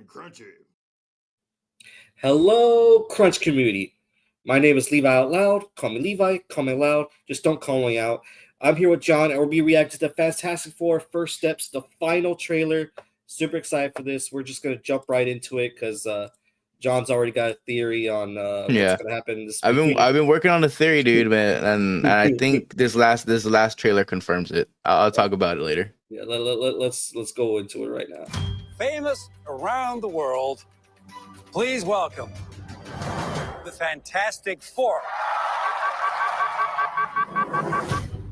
Crunchy. Hello, Crunch community. My name is Levi Out Loud. Call me Levi, call me Loud. Just don't call me out. I'm here with John, and we'll be reacting to the Fantastic Four First Steps, the final trailer. Super excited for this. We're just going to jump right into it because John's already got a theory on what's going to happen in this movie. I've been working on the theory, dude, man, and I think this last trailer confirms it. I'll talk about it later. Yeah, let's go into it right now. Famous around the world, please welcome the Fantastic Four.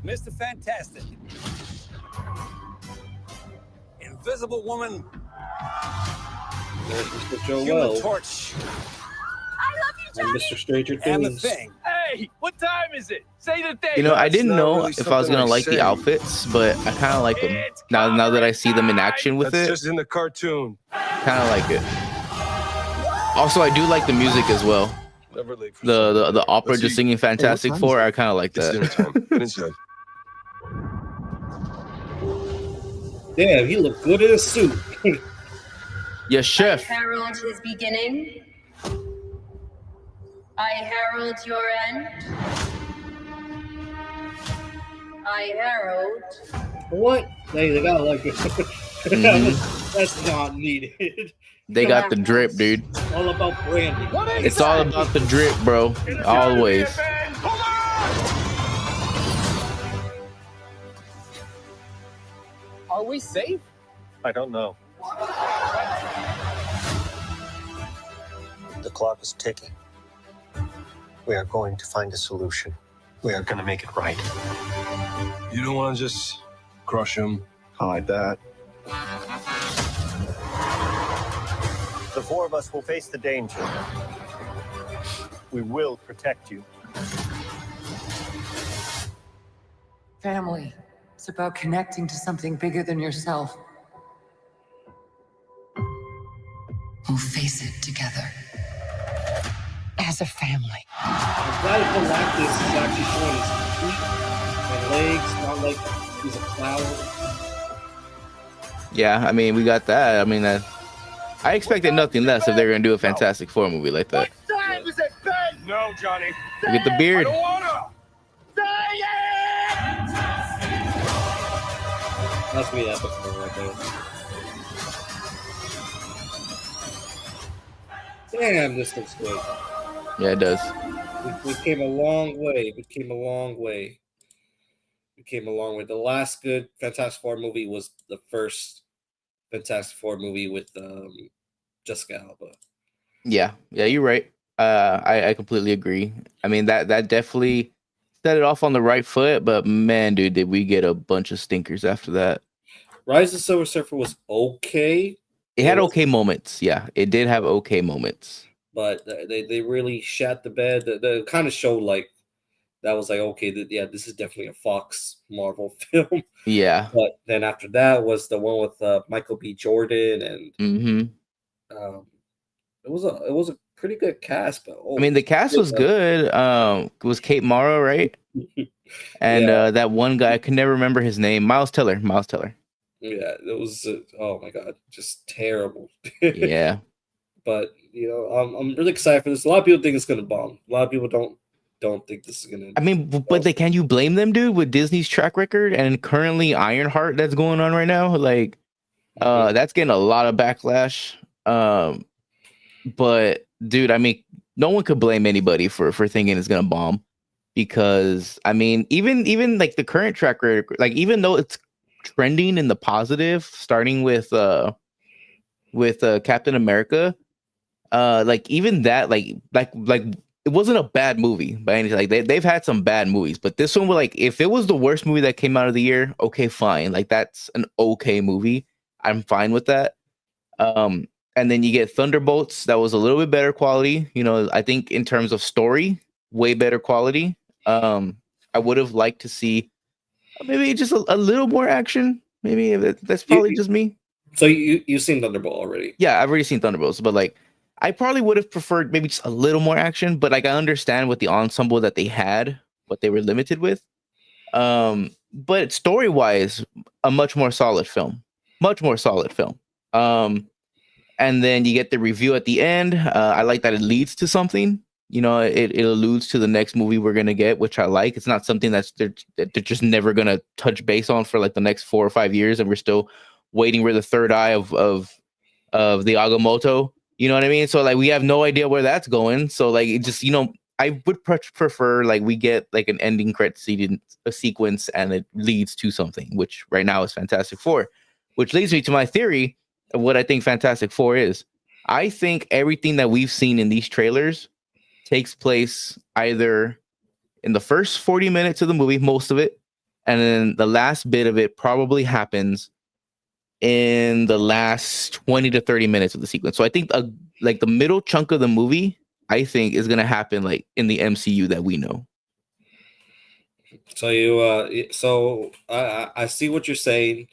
Mr. Fantastic, Invisible Woman, There's Mr. Joe Human Wells Torch, and Mr. Stranger and the Things. Thing. Hey, what time is it? Say the thing. You know, I didn't not know really if I was something gonna I like the say. outfits, but I kind of like them It's now that I see them in action with That's it. just in the cartoon. Kind of like it. Also, I do like the music as well. Never late for The opera Let's just see. singing Fantastic time Four. is it? I kind of like It's dinner that. time. Get inside. Damn, he looked good in a suit. Yes, chef. Herald his beginning. I herald your end. I herald. What? They gotta like it. That's not needed. They got the drip, dude. It's all about branding. It's all about the drip, bro. Always. Are we safe? I don't know. The clock is ticking. We are going to find a solution. We are going to make it right. You don't want to just crush him like that. The four of us will face the danger. We will protect you. Family. It's about connecting to something bigger than yourself. We'll face it together. As a family. I'm glad Galactus is actually showing his feet and legs, not like he's a cloud. Yeah, I mean, we got that. I mean, I expected nothing less if they're gonna do a Fantastic Four movie like that. What time is it, Ben? No, Johnny. Look at the beard. I don't wanna. Say it! That's me epic one right there. Damn, this looks good. Yeah, it does. We came a long way. The last good Fantastic Four movie was the first Fantastic Four movie with Jessica Alba. Yeah, you're right. I completely agree. I mean, that definitely set it off on the right foot, but man, dude, did we get a bunch of stinkers after that. Rise of the Silver Surfer was okay. It had okay moments. Yeah, it did have okay moments. But they really shat the bed. They kind of showed like that was like, okay, this is definitely a Fox Marvel film. Yeah. But then after that was the one with Michael B. Jordan, and it was a pretty good cast. But I mean, the cast was good. It was Kate Mara, right? And that one guy, I can never remember his name. Miles Teller. Yeah, it was. Oh my god, just terrible. Yeah. But you know, I'm really excited for this. A lot of people think it's gonna bomb. A lot of people don't think this is gonna. I mean, but can you blame them, dude? With Disney's track record and currently Ironheart that's going on right now, like, that's getting a lot of backlash. But dude, I mean, no one could blame anybody for thinking it's gonna bomb, because I mean, even like the current track record, like even though it's trending in the positive, starting with Captain America, like even that, like it wasn't a bad movie by anything. Like they've had some bad movies, but this one was like, if it was the worst movie that came out of the year, okay, fine. Like that's an okay movie. I'm fine with that. And then you get Thunderbolts, that was a little bit better quality. You know, I think in terms of story, way better quality. I would have liked to see maybe just a little more action. Maybe that's probably just me. So you've seen Thunderbolt already? Yeah, I've already seen Thunderbolts, but like I probably would have preferred maybe just a little more action. But like I understand with the ensemble that they had, what they were limited with. But story wise, a much more solid film. and then you get the review at the end. I like that it leads to something. You know, it alludes to the next movie we're gonna get, which I like. It's not something that they're just never gonna touch base on for like the next 4 or 5 years, and we're still waiting for the third eye of the Agamotto. You know what I mean? So like we have no idea where that's going. So like it just, you know, I would prefer like we get like an ending credit sequence and it leads to something, which right now is Fantastic Four, which leads me to my theory of what I think Fantastic Four is. I think everything that we've seen in these trailers takes place either in the first 40 minutes of the movie, most of it, and then the last bit of it probably happens in the last 20 to 30 minutes of the sequence. So I think like the middle chunk of the movie, I think, is going to happen like in the MCU that we know. So I see what you're saying.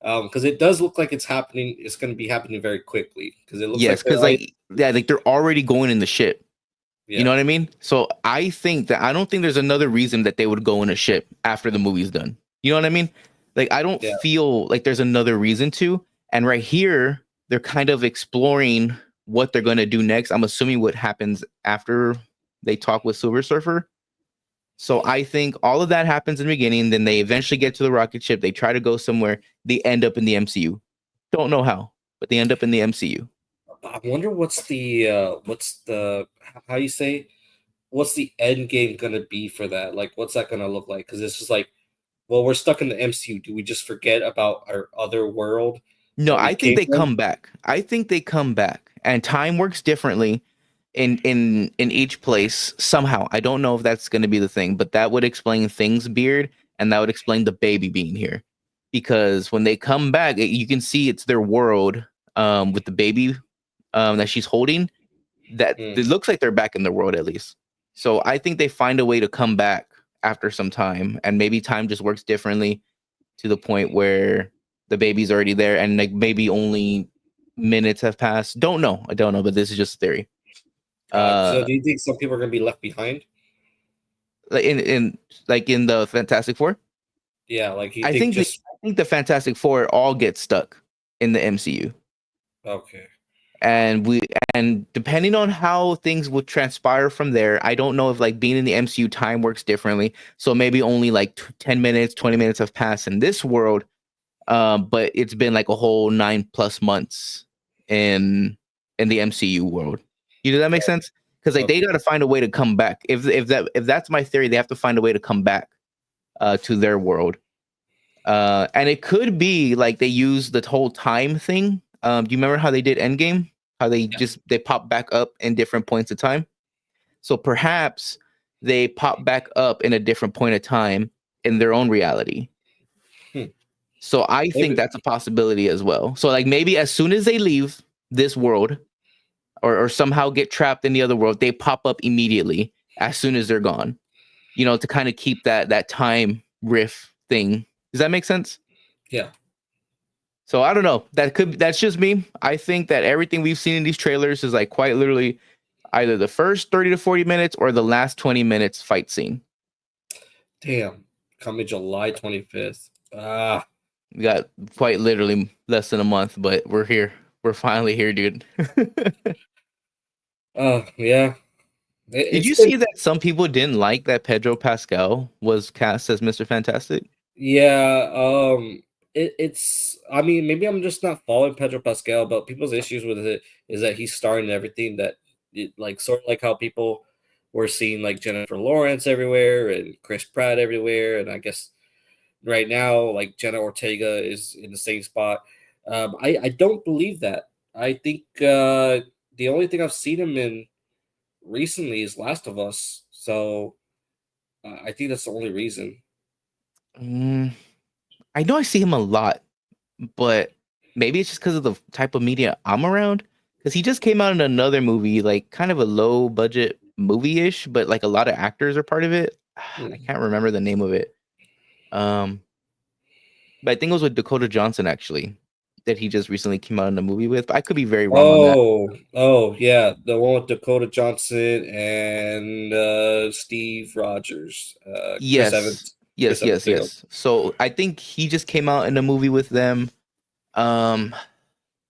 Because it does look like it's happening. It's going to be happening very quickly. Because it looks like they're already going in the ship. Yeah. You know what I mean? So I don't think there's another reason that they would go in a ship after the movie's done. You know what I mean? Like I don't feel like there's another reason to. And right here, they're kind of exploring what they're going to do next. I'm assuming what happens after they talk with Silver Surfer. So I think all of that happens in the beginning. Then they eventually get to the rocket ship. They try to go somewhere. They end up in the MCU. Don't know how, but they end up in the MCU. I wonder what's the end game gonna be for that? Like, what's that gonna look like? Because it's just like, well, we're stuck in the MCU. Do we just forget about our other world? No, I think they come back. I think they come back, and time works differently in each place somehow. I don't know if that's going to be the thing, but that would explain Thing's beard, and that would explain the baby being here. Because when they come back, you can see it's their world with the baby that she's holding. That it looks like they're back in their world at least. So I think they find a way to come back after some time, and maybe time just works differently to the point where the baby's already there, and like maybe only minutes have passed. I don't know, but this is just a theory. So do you think some people are going to be left behind? Like in the Fantastic Four? Yeah, like I think the Fantastic Four all get stuck in the MCU. Okay. And depending on how things would transpire from there, I don't know if like being in the MCU time works differently. So maybe only like 10 minutes, 20 minutes have passed in this world. But it's been like a whole 9+ months in the MCU world. Does that make sense? Because like they got to find a way to come back. If that's my theory, they have to find a way to come back to their world. And it could be like they use the whole time thing. Do you remember how they did Endgame? How they they pop back up in different points of time? So perhaps they pop back up in a different point of time in their own reality. So I think that's a possibility as well. So like maybe as soon as they leave this world or somehow get trapped in the other world, they pop up immediately as soon as they're gone, you know, to kind of keep that time riff thing. Does that make sense? Yeah. So I don't know. That's just me. I think that everything we've seen in these trailers is like quite literally either the first 30 to 40 minutes or the last 20 minutes fight scene. Damn. Coming July 25th. We got quite literally less than a month, but we're here. We're finally here, dude. Yeah. Did you see that some people didn't like that Pedro Pascal was cast as Mr. Fantastic? Yeah. It's. I mean, maybe I'm just not following Pedro Pascal, but people's issues with it is that he's starring in everything that, like, sort of like how people were seeing like Jennifer Lawrence everywhere and Chris Pratt everywhere, and I guess right now like Jenna Ortega is in the same spot. I don't believe that. I think the only thing I've seen him in recently is Last of Us, so I think that's the only reason. I know I see him a lot, but maybe it's just because of the type of media I'm around. Because he just came out in another movie, like kind of a low budget movie-ish, but like a lot of actors are part of it. I can't remember the name of it. But I think it was with Dakota Johnson actually that he just recently came out in a movie with. But I could be very wrong on that. Oh yeah, the one with Dakota Johnson and Steve Rogers. Yes. So I think he just came out in a movie with them.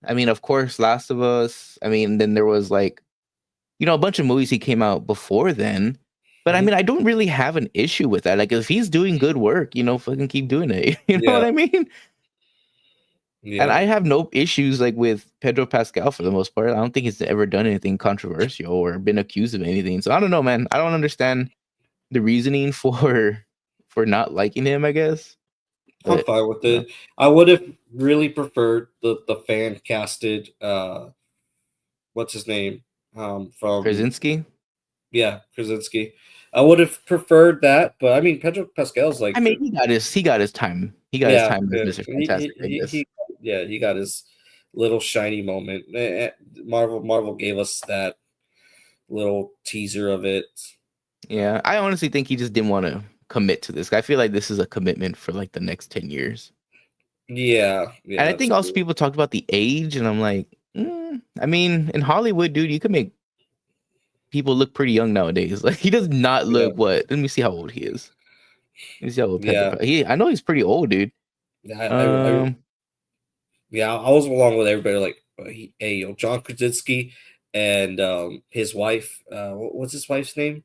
I mean, of course, Last of Us. I mean, then there was like, a bunch of movies he came out before then. But I Mhm. mean, I don't really have an issue with that. Like, if he's doing good work, fucking keep doing it. You know what Yeah. I mean? And Yeah. I have no issues like with Pedro Pascal for the most part. I don't think he's ever done anything controversial or been accused of anything. So I don't know, man. I don't understand the reasoning for not liking him, I guess. I'm But fine with you know, it. I would have really preferred the fan casted what's his name? From Krasinski. yeah, Krasinski. I would have preferred that, but I mean Pedro Pascal's like I mean, he got his time. He got his yeah, time as Mr. Fantastic, I guess. he got his little shiny moment. Marvel gave us that little teaser of it. Yeah, I honestly think he just didn't want to commit to this. I feel like this is a commitment for like the next 10 years. Yeah, And I that's think also true. people talked about the age, and I'm like, I mean, in Hollywood, dude, you could make people look pretty young nowadays. Like, he does not Yeah, look what? Let me see how old he is. Let me see how old yeah, I know he's pretty old, dude. I Um, yeah, I was along with everybody like, hey, yo, John Krasinski and his wife, what's his wife's name?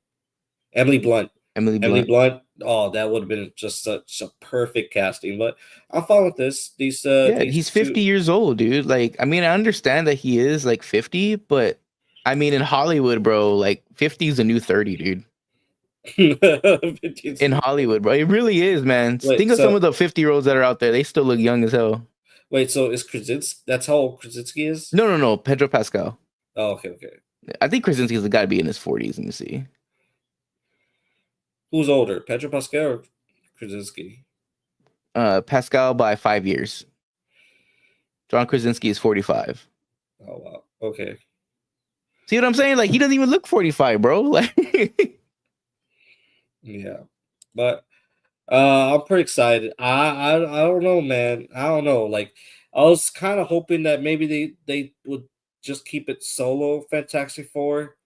Emily Blunt. Emily Emily Blunt. Blunt. Oh, that would have been just such a perfect casting. But I'm fine with this. Yeah, These he's 50 years old, dude. Like, I mean, I understand that he is like 50, but I mean, in Hollywood, bro, like 50 is a new 30, dude. two. In Hollywood, bro, it really is, man. Wait, Think of some so of the 50-year-olds that are out there. They still look young as hell. so is Krasinski? That's how old Krasinski is? No, Pedro Pascal. Oh, okay. I think Krasinski's got to be in his 40s. Let me see. Who's older, Pedro Pascal or Krasinski? Pascal by 5 years. John Krasinski is 45. Oh wow. Okay. See what I'm saying? Like, he doesn't even look 45, bro. Like, Yeah. But I'm pretty excited. I don't know, man. I don't know. Like I was kind of hoping that maybe they would just keep it solo Fantastic Four,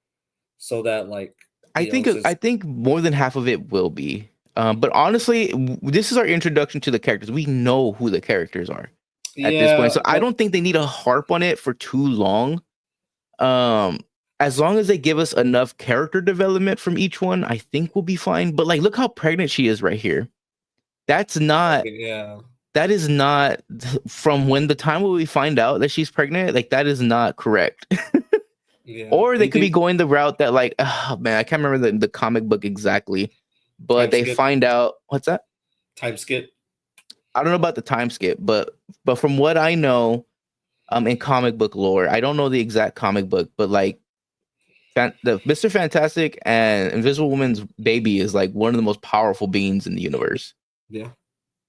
so that like I think I since think more than half of it will be. But honestly, this is our introduction to the characters. We know who the characters are at this point, so I don't think they need to harp on it for too long. As long as they give us enough character development from each one, I think we'll be fine. But like, look how pregnant she is right here. That's not. yeah. That is not from when the time when we find out that she's pregnant. Like, that is not correct. Yeah. Or they You could be think going the route that, like, oh man, I can't remember the comic book exactly, but time they skip? find out what's that? Time skip. I don't know about the time skip, but from what I know, in comic book lore, I don't know the exact comic book, but like, the Mr. Fantastic and Invisible Woman's baby is like one of the most powerful beings in the universe. Yeah.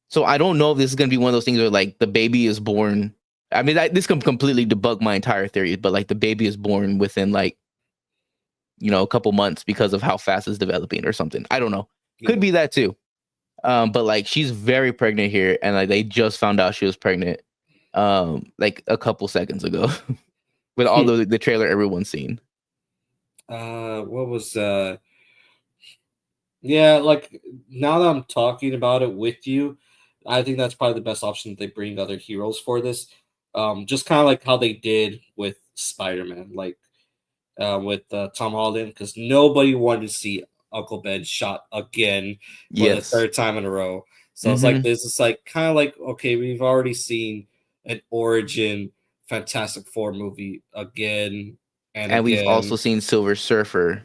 So I don't know if this is gonna be one of those things where like the baby is born. I mean, this can completely debug my entire theory, but like the baby is born within like, a couple months because of how fast it's developing or something. I don't know. Could Yeah. be that too. But like she's very pregnant here, and like they just found out she was pregnant, like a couple seconds ago, with all the trailer everyone's seen. What was yeah, like now that I'm talking about it with you, I think that's probably the best option that they bring other heroes for this. Just kind of like how they did with Spider-Man, like with Tom Holland, because nobody wanted to see Uncle Ben shot again for the Yes. third time in a row. So it's like this is like kind of like, okay, we've already seen an origin Fantastic Four movie again And we've also seen Silver Surfer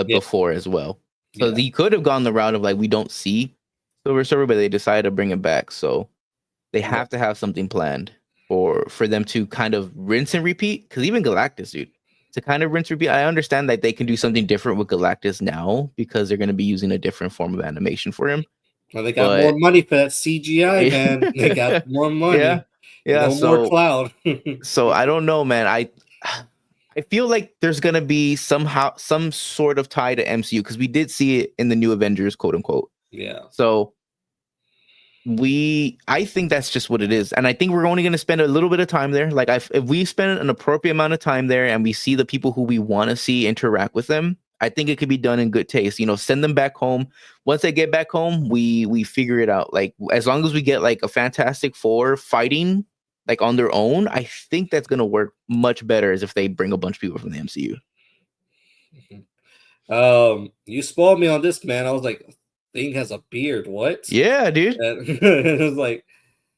before as well. So Yeah. they could have gone the route of like, we don't see Silver Surfer, but they decided to bring it back. So they have to have something planned for them to kind of rinse and repeat. Because even Galactus, dude, to kind of rinse and repeat, I understand that they can do something different with Galactus now because they're going to be using a different form of animation for him. Well, they got more money for that CGI, man. They got more money. Yeah. No more Cloud. So I don't know, man. I feel like there's gonna be some sort of tie to MCU because we did see it in the New Avengers, quote unquote. Yeah. So I think that's just what it is, and I think we're only gonna spend a little bit of time there. Like, if we spend an appropriate amount of time there, and we see the people who we want to see interact with them, I think it could be done in good taste. Send them back home. Once they get back home, we figure it out. Like, as long as we get like a Fantastic Four fighting like on their own, I think that's gonna work much better as if they bring a bunch of people from the MCU. You spoiled me on this, man. I was like, Thing has a beard. What? Yeah, dude. And it was like,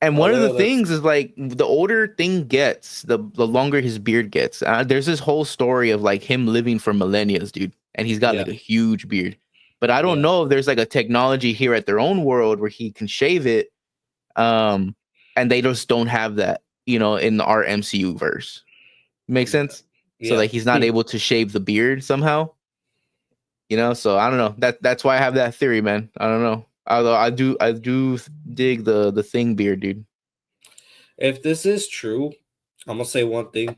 And oh, one of the well, that's- things is like the older Thing gets, the longer his beard gets. There's this whole story of like him living for millennia, dude, and he's got like Yeah. a huge beard. But I don't Yeah. know if there's like a technology here at their own world where he can shave it, and they just don't have that, you know, in our MCU verse. Make sense? So yeah. like he's not able to shave the beard somehow. You know, so I don't know. That's why I have that theory, man. I don't know. Although I do dig the Thing beard, dude. If this is true, I'm gonna say one thing.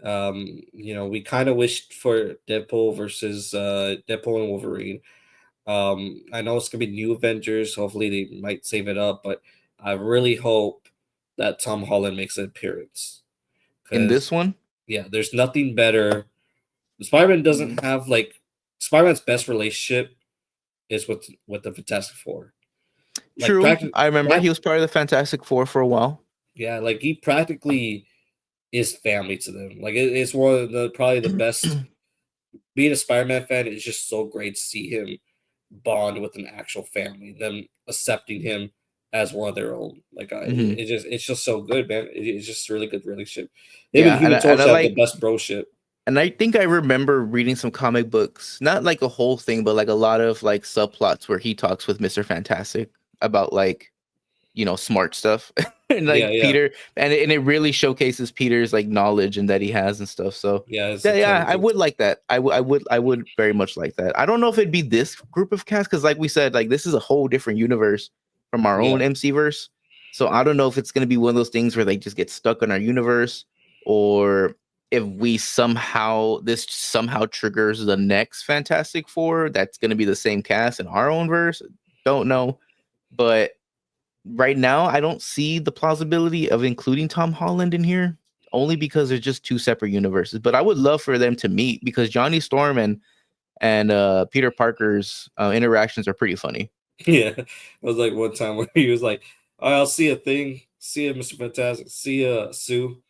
You know, we kind of wished for Deadpool versus Deadpool and Wolverine. I know it's gonna be new Avengers. Hopefully, they might save it up, but I really hope that Tom Holland makes an appearance. In 'Cause, this one, yeah, there's nothing better. Spider-Man doesn't have like Spider-Man's best relationship is with the Fantastic Four. Like, true. practi- I remember prac- he was part of the Fantastic Four for a while. Yeah, like he practically is family to them. Like it's one of the probably the best. Being a Spider-Man fan is just so great to see him bond with an actual family, them accepting him as one of their own. Like Mhm. it's just so good, man. It's just a really good relationship. Him Yeah, and Human and I Torch have like- the best broship. And I think I remember reading some comic books, not like a whole thing, but like a lot of like subplots where he talks with Mr. Fantastic about like, you know, smart stuff. And like Yeah. Peter, and it really showcases Peter's like knowledge and that he has and stuff. So Yeah, it's yeah, I intelligent. would like that. I would very much like that. I don't know if it'd be this group of cast because, like we said, like this is a whole different universe from our own Yeah. MC verse. So I don't know if it's gonna be one of those things where they just get stuck in our universe, or if we somehow triggers the next Fantastic Four that's gonna be the same cast in our own verse. Don't know, but right now I don't see the plausibility of including Tom Holland in here, only because they're just two separate universes. But I would love for them to meet because Johnny Storm and Peter Parker's interactions are pretty funny. Yeah, it was like one time where he was like, "All right, I'll see a Thing, see ya, Mr. Fantastic, see ya, Sue.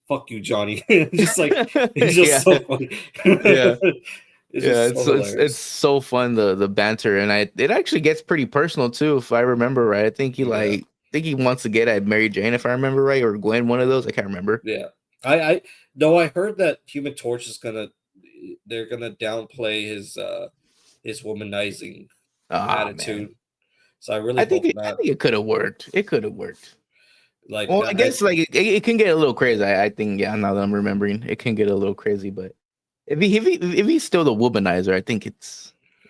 Fuck you, Johnny." Just like it's just Yeah. so funny. Yeah. It's Yeah, just so it's hilarious. so fun, the banter, and it actually gets pretty personal too, if I remember right. I think he wants to get at Mary Jane, if I remember right, or Gwen, one of those. I can't remember. Yeah, I no, I heard that Human Torch is they're gonna downplay his womanizing Ah, attitude. man. So I really I think hope it, I not. think it could have worked. It could have worked. Like, Well, I guess like it can get a little crazy. I think, yeah, now that I'm remembering, it can get a little crazy. But if he's still the womanizer, I think it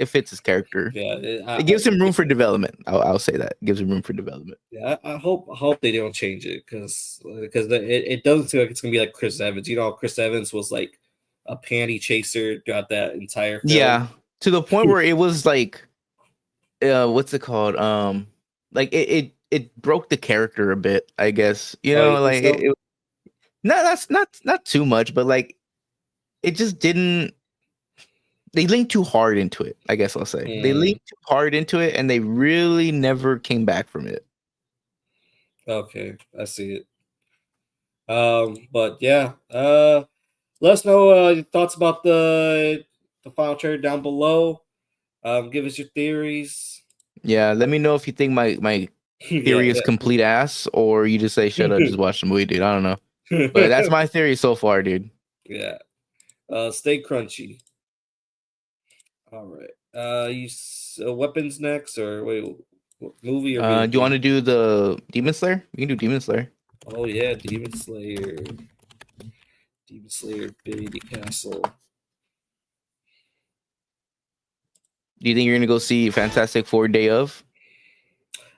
fits his character. yeah, It gives him room for development. I'll say that. It gives him room for development. Yeah, I hope they don't change it because it doesn't seem like it's gonna be like Chris Evans. You know, Chris Evans was like a panty chaser throughout that entire film. Yeah, to the point where it was like, what's it called? Like it broke the character a bit, I guess. You Oh, know, you think like so? no, that's not too much, but like it just didn't. They linked too hard into it, I guess I'll say. They linked too hard into it, and they really never came back from it. Okay, I see it. But yeah, let us know your thoughts about the final trailer down below. Give us your theories. Yeah, let me know if you think my theory is complete ass, or you just say shut up, just watch the movie, dude. I don't know, but that's my theory so far, dude. Yeah. Stay crunchy. All right. Weapons next, or wait, what movie? Or Do you want to do the Demon Slayer? We can do Demon Slayer. Oh yeah, Demon Slayer. Demon Slayer, Baby Castle. Do you think you're gonna go see Fantastic Four Day of?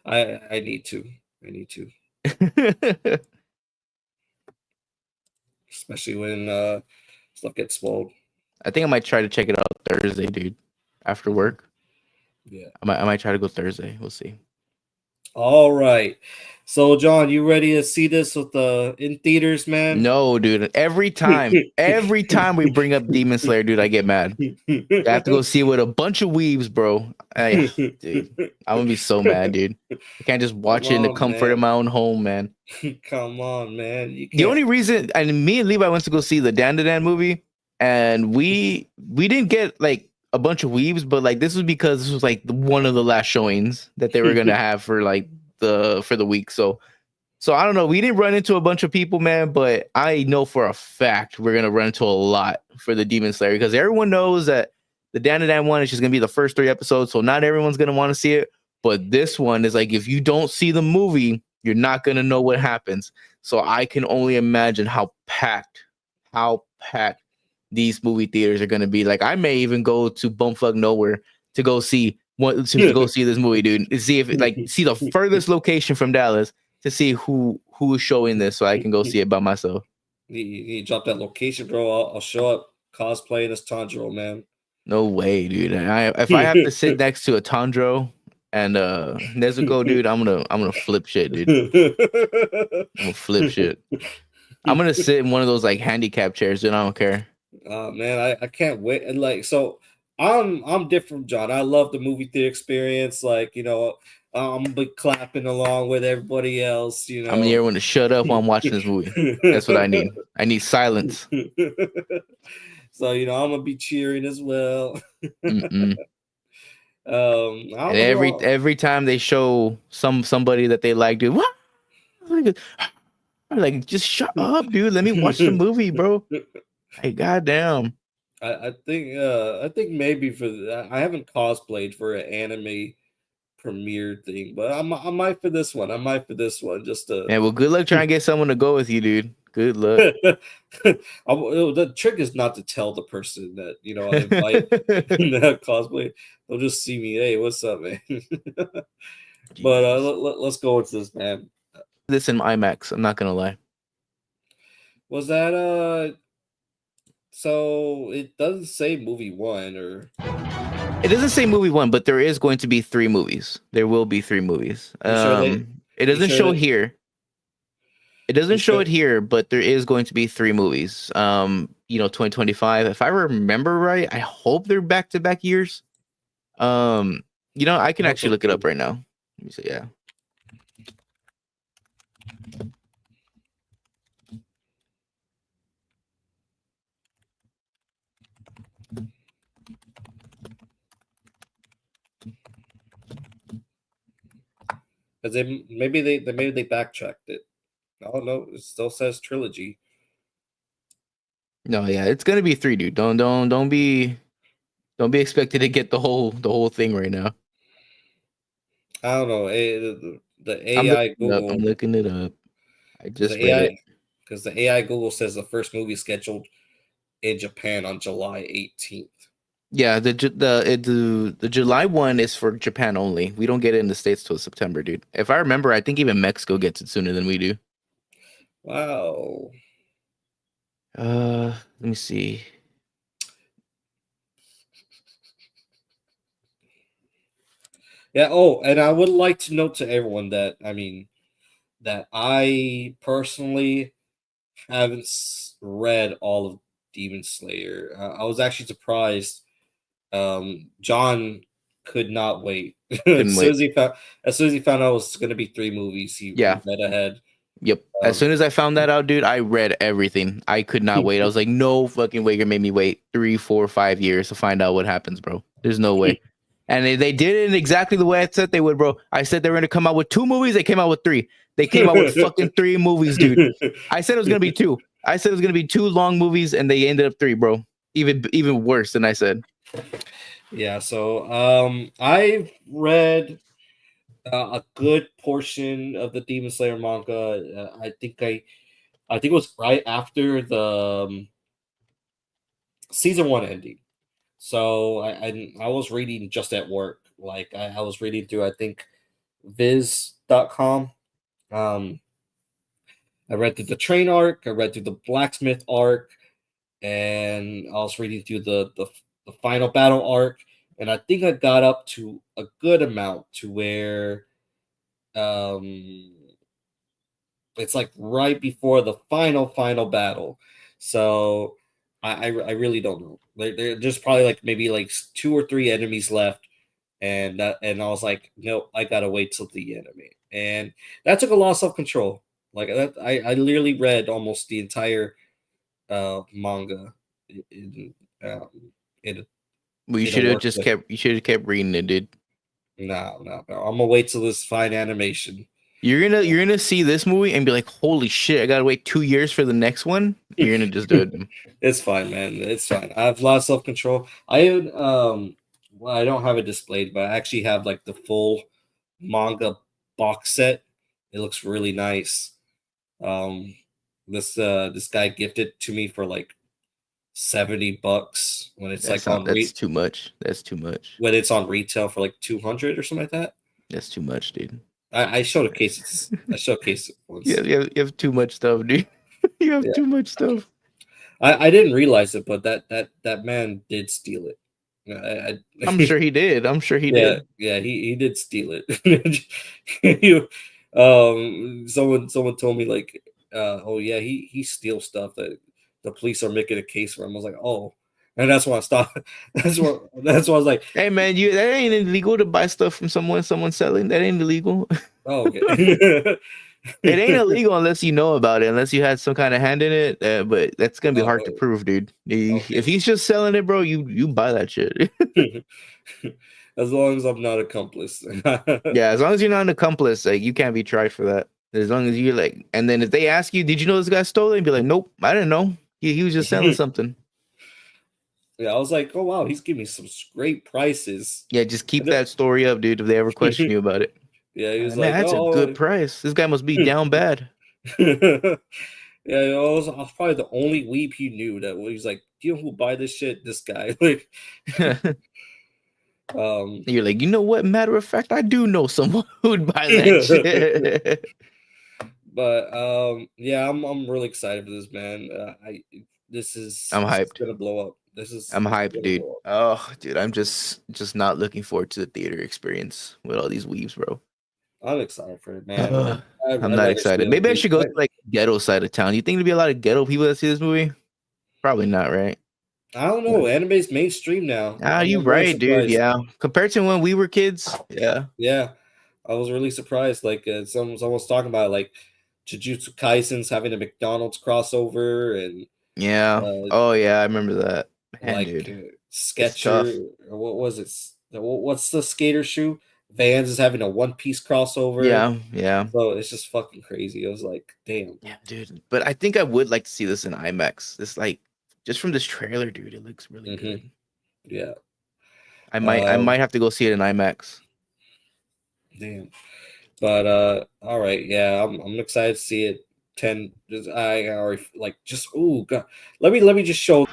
I need to. Especially when stuff gets spoiled. I think I might try to check it out Thursday, dude. After work, Yeah. I might try to go Thursday. We'll see. All right. So, John, you ready to see this with the in theaters, man? No, dude. Every time we bring up Demon Slayer, dude, I get mad. I have to go see it with a bunch of weebs, bro. Dude, I'm gonna be so mad, dude. I can't just watch it in the on, comfort man. of my own home, man. Come on, man. You The can't. only reason, and me and Levi went to go see the Dan movie, and we didn't get like a bunch of weebs, but like this was because this was like one of the last showings that they were gonna have for like the week. So I don't know. We didn't run into a bunch of people, man, but I know for a fact we're gonna run into a lot for the Demon Slayer because everyone knows that the Dan one is just gonna be the first 3 episodes, so not everyone's gonna want to see it. But this one is like if you don't see the movie, you're not gonna know what happens. So I can only imagine how packed these movie theaters are gonna be. Like I may even go to bumfuck nowhere to go see to go see this movie, dude. To see if see the furthest location from Dallas to see who is showing this, so I can go see it by myself. You drop that location, bro. I'll show up cosplaying as Tanjiro, man. No way, dude. If I have to sit next to a Tandro and Nezuko, dude, I'm gonna flip shit, dude. I'm gonna flip shit. I'm gonna sit in one of those like handicap chairs, dude. I don't care. Man, I can't wait. And like, so I'm different, John. I love the movie theater experience. Like, I'm be clapping along with everybody else. I'm the everyone to shut up while I'm watching this movie. That's what I need. I need silence. So I'm gonna be cheering as well. And every time they show somebody that they like, dude, what? Like, just shut up, dude. Let me watch the movie, bro. Hey, goddamn. I think maybe I haven't cosplayed for an anime premiere thing, but I might for this one. I might for this one just to. Yeah, well, good luck trying to get someone to go with you, dude. Good luck. The trick is not to tell the person that I invite that cosplay. They'll just see me. Hey, what's up, man? But let's go into this, man. This in IMAX. I'm not gonna lie. Was that So it doesn't say movie 1 or. It doesn't say movie 1, but there is going to be 3 movies. There will be 3 movies. It doesn't show here. It doesn't show it here, but there is going to be 3 movies. 2025. If I remember right, I hope they're back-to-back years. I can actually look it up right now. Let me see. Yeah. Because maybe they backtracked it. Oh no, it still says trilogy. No, yeah, it's gonna be 3, dude. Don't be expected to get the whole thing right now. I don't know. The AI Google. I'm looking it up. I just read it. Because the AI Google says the first movie scheduled in Japan on July 18th. Yeah, the July one is for Japan only. We don't get it in the States till September, dude. If I remember, I think even Mexico gets it sooner than we do. Wow. Let me see. Yeah. Oh, and I would like to note to everyone that that I personally haven't read all of Demon Slayer. I was actually surprised. John could not wait. As soon as he found out it was going to be 3 movies, he read ahead. Yep. As soon as I found that out, dude, I read everything. I could not wait. I was like, no fucking way. You made me wait 3, 4, 5 years to find out what happens, bro. There's no way. And they did it in exactly the way I said they would, bro. I said they were going to come out with 2 movies. They came out with 3. They came out with fucking 3 movies, dude. I said it was going to be 2. I said it was going to be 2 long movies, and they ended up 3, bro. Even worse than I said. Yeah, so I've read a good portion of the Demon Slayer manga. I think it was right after the season 1 ending. So I was reading just at work. Like I was reading through, I think, viz.com. I read through the train arc, I read through the blacksmith arc, and I was reading through the final battle arc, and I think I got up to a good amount to where it's like right before the final battle. So I really don't know. There's probably like maybe like 2 or 3 enemies left, and I was like, nope, I gotta wait till the enemy, and that took a lot of self control. Like that, I literally read almost the entire manga um, in Well, in a work day. you should have kept reading it, dude. No. I'm gonna wait till this fine animation. You're gonna see this movie and be like, holy shit, I gotta wait 2 years for the next one. You're gonna just do it. It's fine, man. It's fine. I have a lot of self control. I even well, I don't have it displayed, but I actually have like the full manga box set. It looks really nice. Um, this guy gifted it to me for like $70 when it's like on That's too much. That's too much. when it's on retail for like 200 or something like that. That's too much, dude. I showcased it once. Yeah, you have too much stuff, dude. You have Yeah. too much stuff. I didn't realize it, but that man did steal it. I'm sure he did. I'm sure he did. Yeah, he did steal it. Someone told me like, oh yeah, he steals stuff that the police are making a case for him. I was like, oh, and that's why I stopped. That's why I was like, Hey man, that ain't illegal to buy stuff from someone selling. That ain't illegal. oh, okay. It ain't illegal unless you know about it, unless you had some kind of hand in it. But that's gonna be hard to prove, dude. If he's just selling it, bro, you buy that shit. As long as I'm not accomplice. Yeah, as long as you're not an accomplice, like you can't be tried for that. As long as you're like, and then if they ask you, did you know this guy stole it? And be like, nope, I didn't know. He was just selling something. Yeah, I was like, oh wow, he's giving me some great prices. Yeah, just keep that story up, dude. If they ever question you about it. Yeah, he was Man, like, that's a good price. This guy must be down bad. Yeah, I was probably the only weep he knew that was like, do you know who buy this shit? This guy. Like, you're like, you know what? Matter of fact, I do know someone who'd buy that shit. But yeah, I'm really excited for this, man. I'm hyped. Gonna blow up. I'm hyped, dude. Oh, dude, I'm just not looking forward to the theater experience with all these weaves, bro. I'm excited for it, man. I'm not excited. Maybe I should go to like ghetto side of town. You think there'll be a lot of ghetto people that see this movie? Probably not, right? I don't know. Anime's mainstream now. You right, dude. Yeah, compared to when we were kids. Yeah. Yeah, I was really surprised. Like someone was talking about like Jujutsu Kaisen's having a McDonald's crossover, and yeah. Oh yeah, I remember that. Man, like dude. Skechers, or what was it? What's the skater shoe? Vans is having a One Piece crossover. Yeah. So it's just fucking crazy. I was like, damn. Yeah, dude. But I think I would like to see this in IMAX. This like just from this trailer, dude, it looks really good. Yeah. I might have to go see it in IMAX. Damn. But all right, yeah, I'm excited to see it. 10 I already like just oh god. Let me just show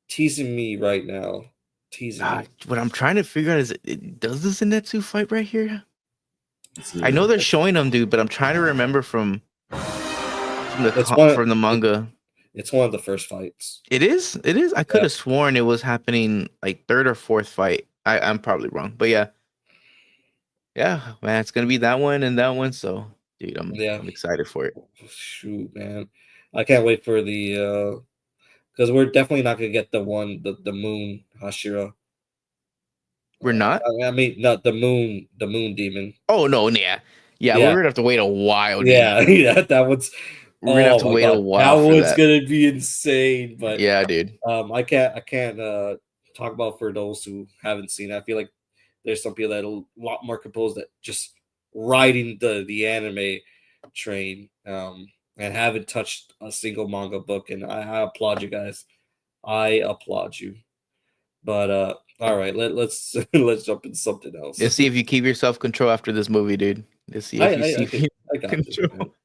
teasing me right now. Teasing me. What I'm trying to figure out is does this Zenitsu fight right here? I know they're showing them, dude, but I'm trying to remember from the manga. It's one of the first fights. It is? I could have sworn it was happening like third or fourth fight. I'm probably wrong. But yeah. Yeah, man, it's gonna be that one and that one. So dude, I'm excited for it. Shoot, man. I can't wait for the because we're definitely not gonna get the moon Hashira. We're not? I mean, not the moon demon. Oh no, yeah. We're gonna have to wait a while. Dude. Yeah, that one's. We're gonna have to wait a while. That one's gonna be insane. But yeah, dude. I can't talk about for those who haven't seen it. I feel like there's some people that are a lot more composed that just riding the anime train and haven't touched a single manga book, and I applaud you guys. I applaud you. But all right, let's jump into something else. Let's see if you keep your self-control after this movie, dude. Let's see if you got control.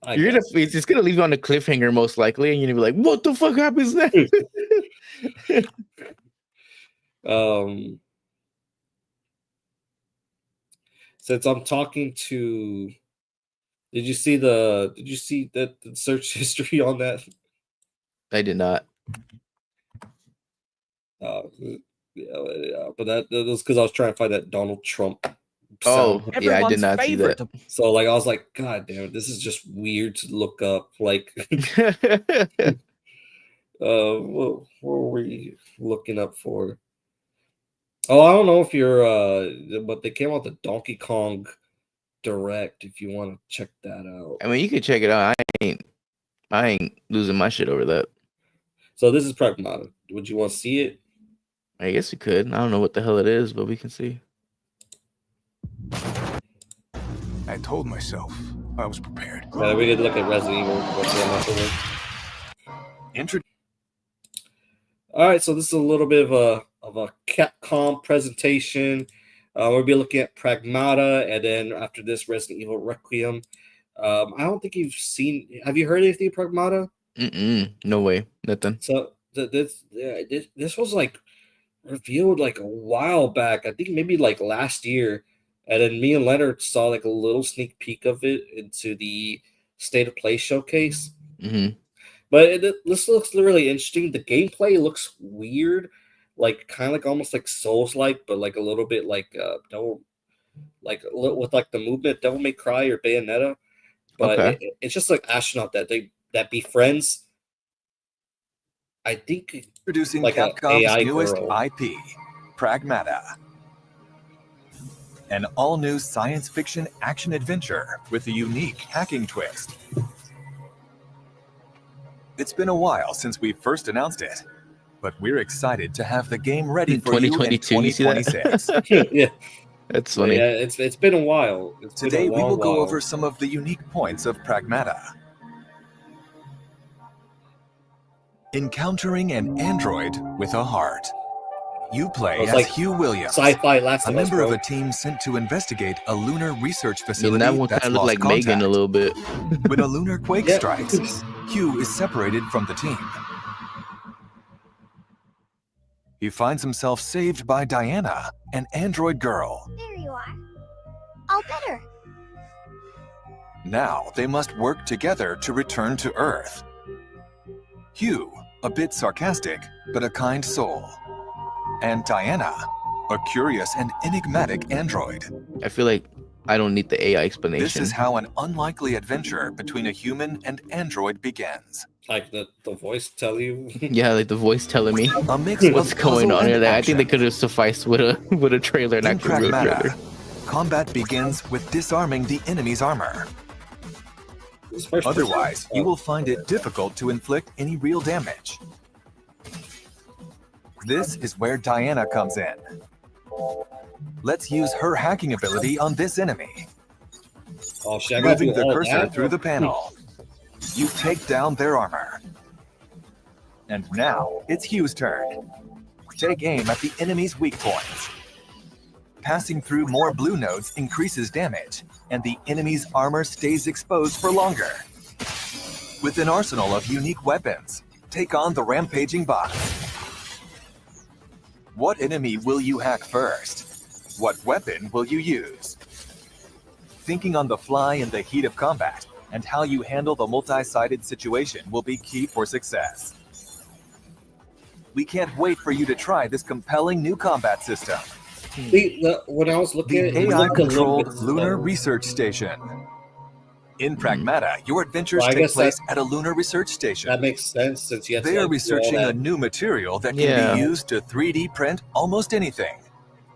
It's gonna leave you on a cliffhanger most likely, and you're gonna be like, "What the fuck happens next?" Since I'm talking to, did you see the search history on that? I did not. Yeah, but that was because I was trying to find that Donald Trump Oh, sound. yeah, I did not see that. So like I was like, God damn it, this is just weird to look up. Like, what were we looking up for? Oh, I don't know if you're but they came out the Donkey Kong Direct. If you want to check that out. I mean, you can check it out. I ain't losing my shit over that. So this is Pragmata. Would you want to see it? I guess we could. I don't know what the hell it is, but we can see. I told myself I was prepared. Yeah, we did look at Resident Evil. All right, so this is a little bit of a Capcom presentation. We'll be looking at Pragmata, and then after this, Resident Evil Requiem. I don't think you've seen. Have you heard anything of Pragmata? No way, nothing. So this was like revealed like a while back. I think maybe like last year, and then me and Leonard saw like a little sneak peek of it into the State of Play showcase. But this looks really interesting. The gameplay looks weird, like kind of like almost like Souls-like, but like a little bit like Devil, like with like the movement Devil May Cry or Bayonetta. But it's just like astronaut that befriends. I think Introducing like Capcom's AI newest girl. IP, Pragmata. An all-new science fiction action adventure with a unique hacking twist. It's been a while since we first announced it, but we're excited to have the game ready In for you in 2022, you see that? 2026. Yeah, That's funny. yeah, it's been a while. Today we will go over some of the unique points of Pragmata. Encountering an android with a heart. You play It's as like Hugh Williams, Sci-fi Last a of Us, member of bro. a team sent to investigate a lunar research I facility mean, that one that's kind of looked lost like Megan a contact. little bit. When a lunar quake Yeah. strikes, Hugh is separated from the team. He finds himself saved by Diana, an android girl. There you are. All better. Now they must work together to return to Earth. Hugh, a bit sarcastic, but a kind soul. And Diana, a curious and enigmatic android. I feel like I don't need the AI explanation. This is how an unlikely adventure between a human and android begins. Like the voice tell you. Yeah, like the voice telling me A mix of what's going puzzle on and here. I think they action. could have sufficed with a trailer, an In actual real Pragmata, trailer. combat begins with disarming the enemy's armor. This first person- Otherwise, you will find it difficult to inflict any real damage. This is where Diana comes in. Let's use her hacking ability on this enemy. Oh shit! I gotta Moving do the all cursor that? through the panel, you take down their armor. And now it's Hugh's turn. Take aim at the enemy's weak points. Passing through more blue nodes increases damage, and the enemy's armor stays exposed for longer. With an arsenal of unique weapons, take on the rampaging bots. What enemy will you hack first? What weapon will you use? Thinking on the fly in the heat of combat and how you handle the multi-sided situation will be key for success. We can't wait for you to try this compelling new combat system. When I was looking at The it, it looked a little AI-controlled bit lunar slow. research station. In Pragmata, your adventures Well, I take guess place at a lunar research station. That makes sense since you have They to are like, do all researching a that. new material that can Yeah. be used to 3D print almost anything,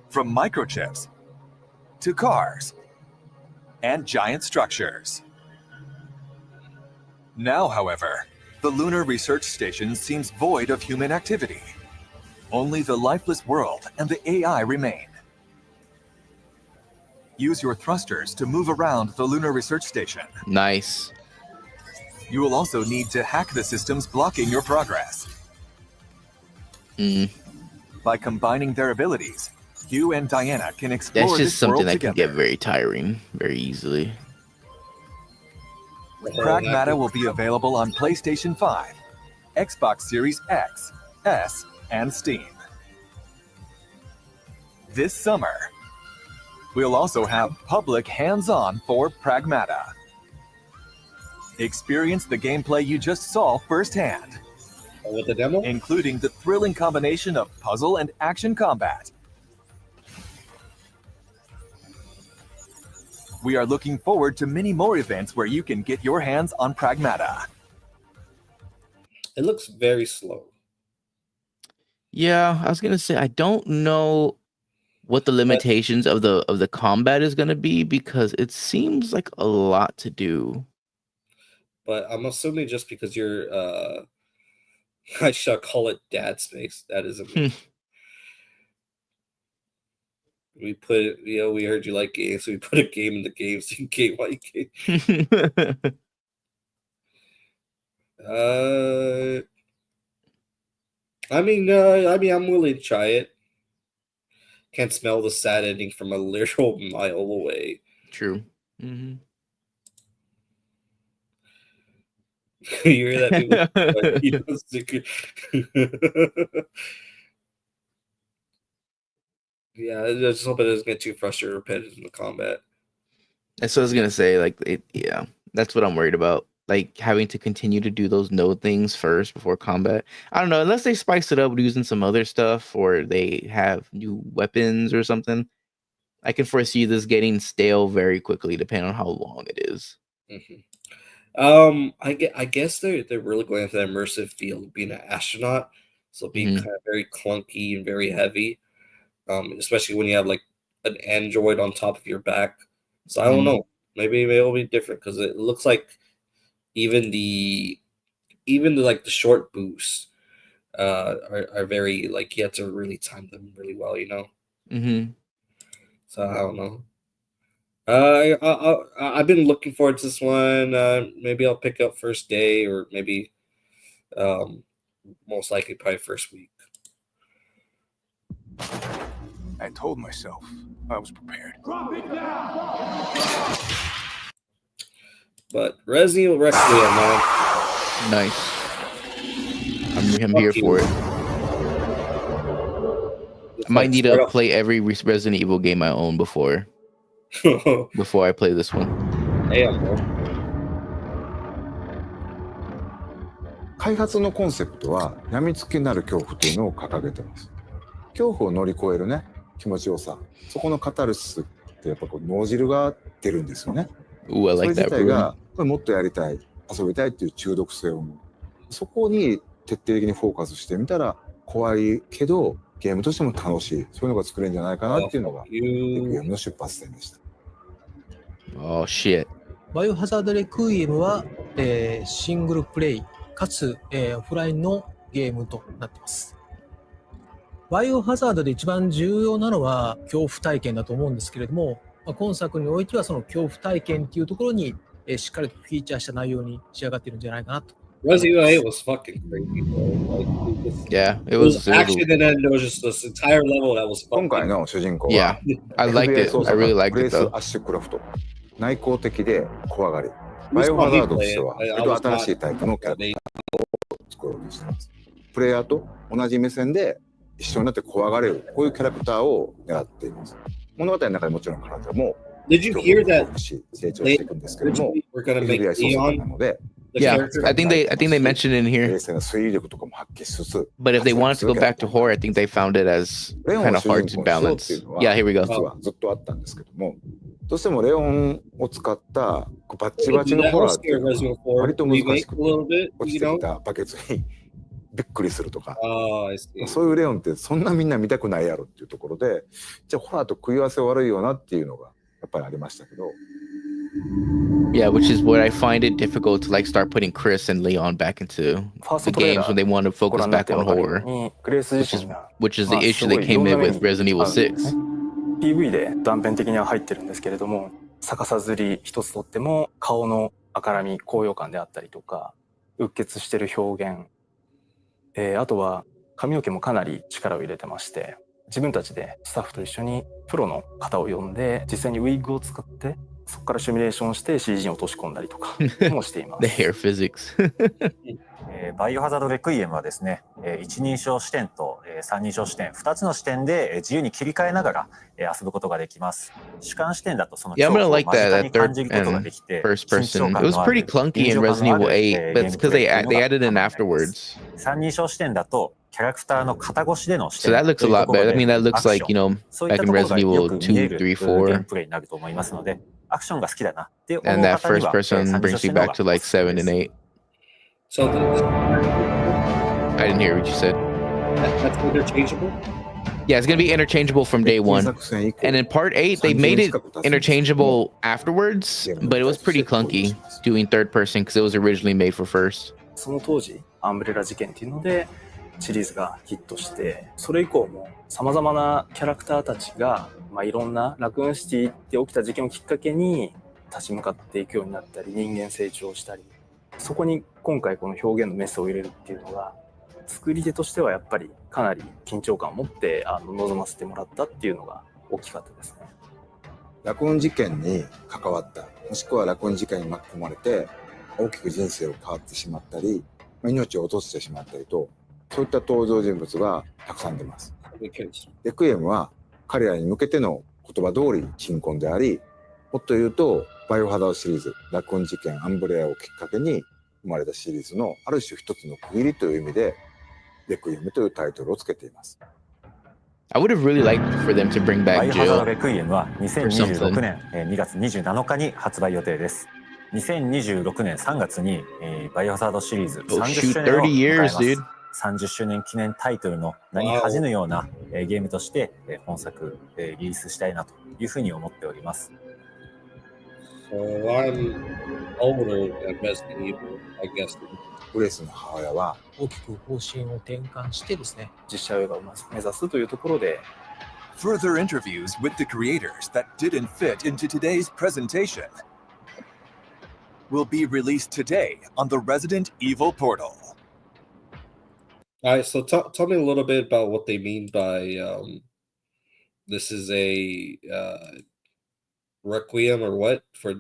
from microchips to cars and giant structures. Now, however, the lunar research station seems void of human activity. Only the lifeless world and the AI remain. Use your thrusters to move around the lunar research station. Nice. You will also need to hack the systems blocking your progress. By combining their abilities, Hugh and Diana can explore That's just this something world that can together. get very tiring very easily. Pragmata will be available on PlayStation 5, Xbox Series X, S, and Steam. This summer, we'll also have public hands-on for Pragmata. Experience the gameplay you just saw firsthand, With the demo? including the thrilling combination of puzzle and action combat. We are looking forward to many more events where you can get your hands on Pragmata. It looks very slow. Yeah, I was gonna say I don't know what the limitations of the combat is gonna be because it seems like a lot to do. But I'm assuming just because you're I shall call it dad space. That is amazing. We put it, we heard you like games, so we put a game in the game so you can like it. I'm willing to try it. Can't smell the sad ending from a literal mile away. True. Mm-hmm. You hear that? Yeah, I just hope it doesn't get too frustrated or repetitive in the combat. That's what I was gonna say. Yeah, that's what I'm worried about. Like having to continue to do those node things first before combat. I don't know, unless they spice it up with using some other stuff or they have new weapons or something. I can foresee this getting stale very quickly, depending on how long it is. Mm-hmm. I guess they're really going for that immersive feel of being an astronaut, so being kind of very clunky and very heavy, especially when you have like an android on top of your back. So I don't know. Maybe it'll be different because it looks like even the like the short boosts are very like you have to really time them really well, Mm-hmm. So I don't know. I've been looking forward to this one. Maybe I'll pick up first day, or maybe most likely probably first week. I told myself I was prepared. Drop it down! But Resident Evil Requiem, man. Nice. I'm here for it. I might need to play every Resident Evil game I own before I play this one. Damn, bro. 開発のコンセプトは病みつきになる恐怖というのを掲げてます。恐怖を乗り越えるね、気持ちよさ、そこのカタルシスってやっぱこう脳汁が出るんですよね。Ooh, I like that. それ自体がもっとやりたい、遊びたいっていう中毒性を生む。そこに徹底的にフォーカスしてみたら怖いけどゲームとしても楽しい、そういうのが作れるんじゃないかなっていうのがゲームの出発点でした。Oh shit. バイオハザードレクイエムは、シングルプレイかつ、オフラインのゲームとなっています。バイオハザードで一番重要なのは恐怖体験だと思うんですけれども、今作においてはその恐怖体験っていうところに、しっかりとフィーチャーした内容に仕上がっているんじゃないかなと。Resident Evil 8 was fucking crazy, bro. Like, yeah, it was action, and then there was just this entire level that was fucking. 今回の主人公は、Yeah, I liked it. I really liked it though. アッシュクラフト、内向的で怖がり。バイオハザードとしては新しいタイプのキャラクターを作ろうとしています。プレイヤーと同じ目線で一緒になって怖がれる、こういうキャラクターを狙っています。物語の中でもちろん彼女も Did you hear that 成長していくんですけれども、we're gonna make Leon なので。Yeah, I think they mentioned it in here. 冷静な推理力とかも発揮しつつ。But if they wanted to go back to horror, I think they found it as kind of hard to balance. Yeah, here we go. ずっとあったんですけども、どうしてもレオンを使ったバッチバチのホラーっていうのは割と難しくて、落ちてきたバケツにびっくりするとか、そういうレオンってそんなみんな見たくないやろっていうところで、じゃあホラーと食い合わせ悪いよなっていうのがやっぱりありましたけど。Yeah, which is what I find it difficult to like start putting Chris and Leon back into the games when they want to focus back on horror, which is the issue that came in with Resident Evil 6. PV で断片的には入ってるんですけれども、逆さずり一つとっても顔の赤らみ、高揚感であったりとか、うっ血してる表現、あとは髪の毛もかなり力を入れてまして、自分たちでスタッフと一緒にプロの方を呼んで実際にウィッグを使ってそこからシミュレーションして CG に落とし込んだりとかもしています。The hair physics バイオハザードレクイエムはですね、一人称視点と三人称視点、2つの視点で自由に切り替えながら遊ぶことができます。主観視点だとその恐怖を間近に感じることができて、first person. It was pretty clunky in Resident Evil 8, but it's because they added in afterwards. 三人称視点だとキャラクターの肩越しでの視 So 点 that looks a lot better. I mean, that looks like, you know, そういっ back た in ところ Resident がよ Evil く見え 2, る 3, ゲーム 4. プレイになると思いますので、アクションが好きだなって思う And that 方に first は、person 三次 brings 書視 you 点の方 back が to like おすすめ 7 です and 8. So I didn't hear what you said. that's interchangeable? Yeah, it's gonna be interchangeable from day one. And in part 8, they made it interchangeable afterwards, but it was pretty clunky doing third person because it was originally made for first. その当時アンブレラ事件っていうのでシリーズがヒットして、それ以降も様々なキャラクターたちが、いろんなラクーンシティって起きた事件をきっかけに立ち向かっていくようになったり、人間成長したり、そこに今回この表現のメスを入れるっていうのが作り手としてはやっぱりかなり緊張感を持って臨ませてもらったっていうのが大きかったですね。ラクーン事件に関わった、もしくはラクーン事件に巻き込まれて大きく人生を変わってしまったり、命を落としてしまったりと、そういった登場人物がたくさん出ます。レクイエムは彼らに向けての言葉通り鎮魂であり、もっと言うとバイオハザードシリーズ、ラクーン事件、アンブレアをきっかけに生まれたシリーズのある種一つの区切りという意味でレクイエムというタイトルをつけています。I would have really liked for them to bring バ back イオハザード Jill レクイエムは or 2026 something. 年2月27日に発売予定です。2026年3月にバイオハザードシリーズ Oh 30 shoot, 周年を 30迎えま years, す。 dude. 30周年記念タイトルの名に恥じぬようなゲームとして本作リリースしたいなというふうに思っております。So I'm older than Resident Evil, I guess. グレースの母親は大きく方針を転換してですね、実写映画を目指すというところで、Further interviews with the creators that didn't fit into today's presentation will be released today on the Resident Evil portal. All right, so tell me a little bit about what they mean by this is a requiem or what for.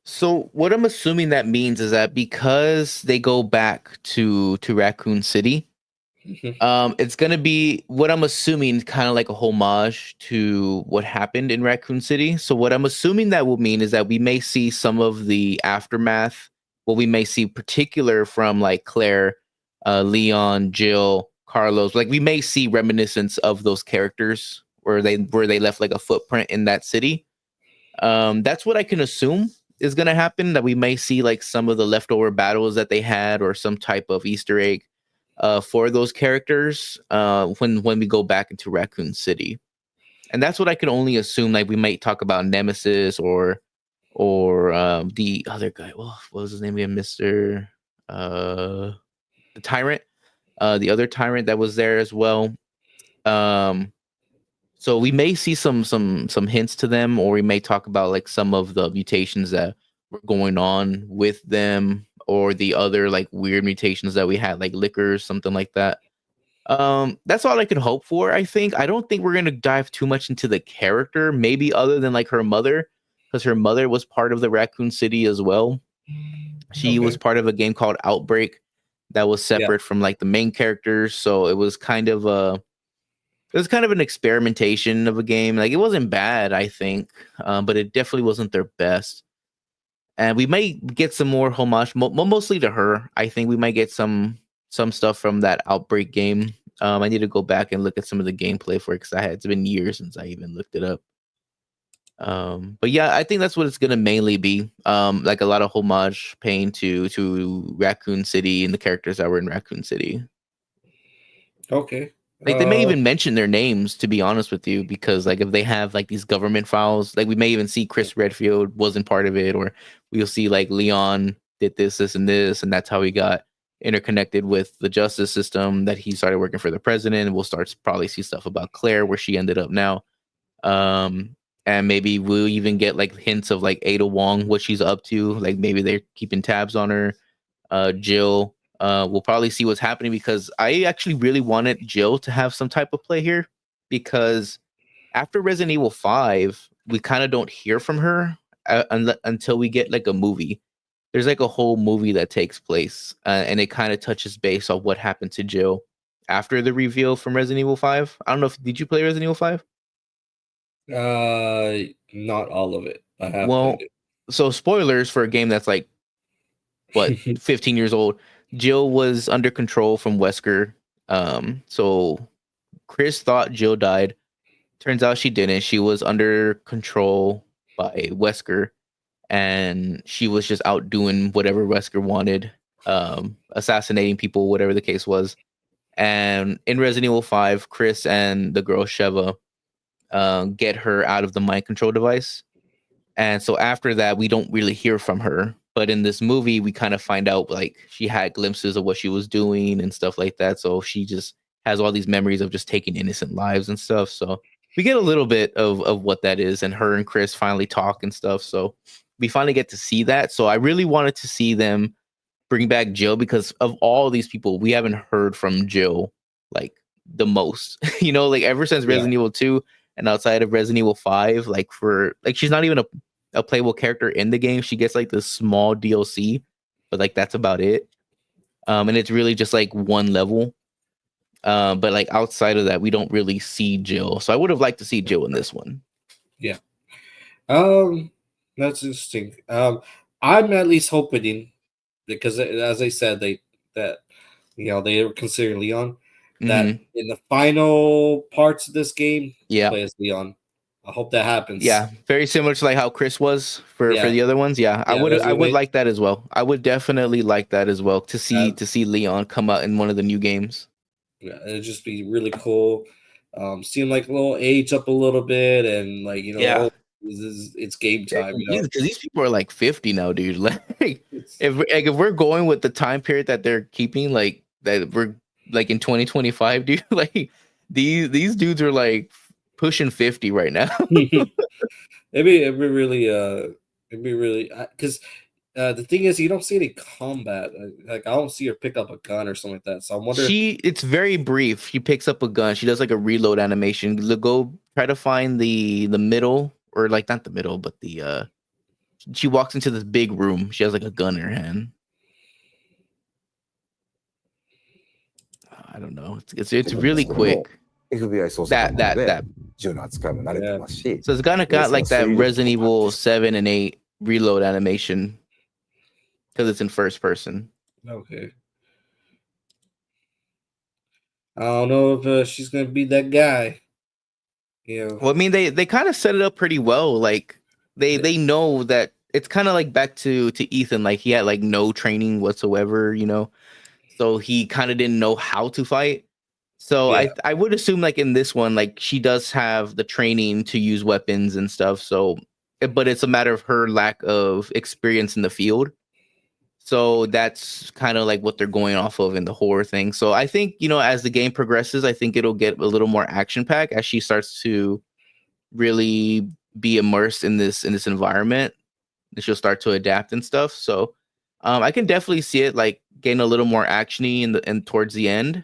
So what I'm assuming that means is that because they go back to Raccoon City, it's gonna be what I'm assuming kind of like a homage to what happened in Raccoon City. So what I'm assuming that will mean is that we may see some of the aftermath. What we may see particular from like Claire, Leon, Jill, Carlos. Like we may see reminiscence of those characters where they left like a footprint in that city. That's what I can assume is gonna happen. That we may see like some of the leftover battles that they had, or some type of Easter egg for those characters when we go back into Raccoon City. And that's what I can only assume. Like we might talk about Nemesis or the other guy. Well, what was his name again? Mr. The Tyrant. The other Tyrant that was there as well. So we may see some hints to them, or we may talk about like some of the mutations that were going on with them, or the other like weird mutations that we had, like Lickers, something like that. That's all I could hope for. I don't think we're gonna dive too much into the character, maybe other than like her mother, because her mother was part of the Raccoon City as well. She was part of a game called Outbreak that was separate from like the main characters, so it was kind of an experimentation of a game. Like it wasn't bad, I think, but it definitely wasn't their best. And we might get some more homage, mostly to her. I think we might get some stuff from that Outbreak game. I need to go back and look at some of the gameplay for it, because it's been years since I even looked it up. But yeah, I think that's what it's gonna mainly be. Like a lot of homage paying to Raccoon City and the characters that were in Raccoon City. Okay. Like they may even mention their names, to be honest with you, because like if they have like these government files, like we may even see Chris Redfield wasn't part of it, or we'll see like Leon did this, and that's how he got interconnected with the justice system, that he started working for the president. And we'll probably see stuff about Claire, where she ended up now. And maybe we'll even get like hints of like Ada Wong, what she's up to. Like maybe they're keeping tabs on her. Jill. We'll probably see what's happening, because I actually really wanted Jill to have some type of play here, because after Resident Evil 5, we kind of don't hear from her until we get like a movie. There's like a whole movie that takes place, and it kind of touches base on what happened to Jill after the reveal from Resident Evil 5. I don't know did you play Resident Evil 5? Not all of it. I have. Well, so spoilers for a game that's like, what, 15 years old. Jill was under control from Wesker. So Chris thought Jill died. Turns out she didn't. She was under control by Wesker. and she was just out doing whatever Wesker wanted, assassinating people, whatever the case was. And in Resident Evil 5, Chris and the girl Sheva get her out of the mind control device. And so after that, we don't really hear from her. But in this movie, we kind of find out like she had glimpses of what she was doing and stuff like that. So she just has all these memories of just taking innocent lives and stuff. So we get a little bit of what that is. And her and Chris finally talk and stuff. So we finally get to see that. So I really wanted to see them bring back Jill, because of all these people, we haven't heard from Jill like the most, you know, like ever since Resident Evil 2 and outside of Resident Evil 5, like for like she's not even a playable character in the game. She gets like this small DLC, but like that's about it. And it's really just like one level. But like outside of that, we don't really see Jill. So I would have liked to see Jill in this one. Yeah. That's interesting. I'm at least hoping, because as I said, they were considering Leon, that in the final parts of this game, play as Leon. I hope that happens. Yeah, very similar to like how Chris was for the other ones. Yeah, I would like that as well. I would definitely like that as well to see Leon come out in one of the new games. Yeah, it'd just be really cool. Seem like a little age up a little bit, and like it's game time. Because these people are like 50 now, dude. Like if we're going with the time period that they're keeping, like that we're like in 2025, dude. Like these dudes are like pushing 50 right now. it'd be really because the thing is, you don't see any combat. Like I don't see her pick up a gun or something like that. So I'm wondering. It's very brief. She picks up a gun. She does like a reload animation. Go try to find the middle, or like not the middle, but the she walks into this big room. She has like a gun in her hand. I don't know. It's really quick. FBI that so it's kind of got like that Resident Evil 7 and 8 reload animation because it's in first person. Okay. I don't know if she's gonna be that guy. Yeah. Well, I mean, they kind of set it up pretty well. Like they know that it's kind of like back to Ethan. Like he had like no training whatsoever, you know, so he kind of didn't know how to fight. So I would assume like in this one, like she does have the training to use weapons and stuff. So, but it's a matter of her lack of experience in the field. So that's kind of like what they're going off of in the horror thing. So I think, you know, as the game progresses, I think it'll get a little more action packed as she starts to really be immersed in this environment. And she'll start to adapt and stuff. So I can definitely see it like getting a little more actiony and towards the end.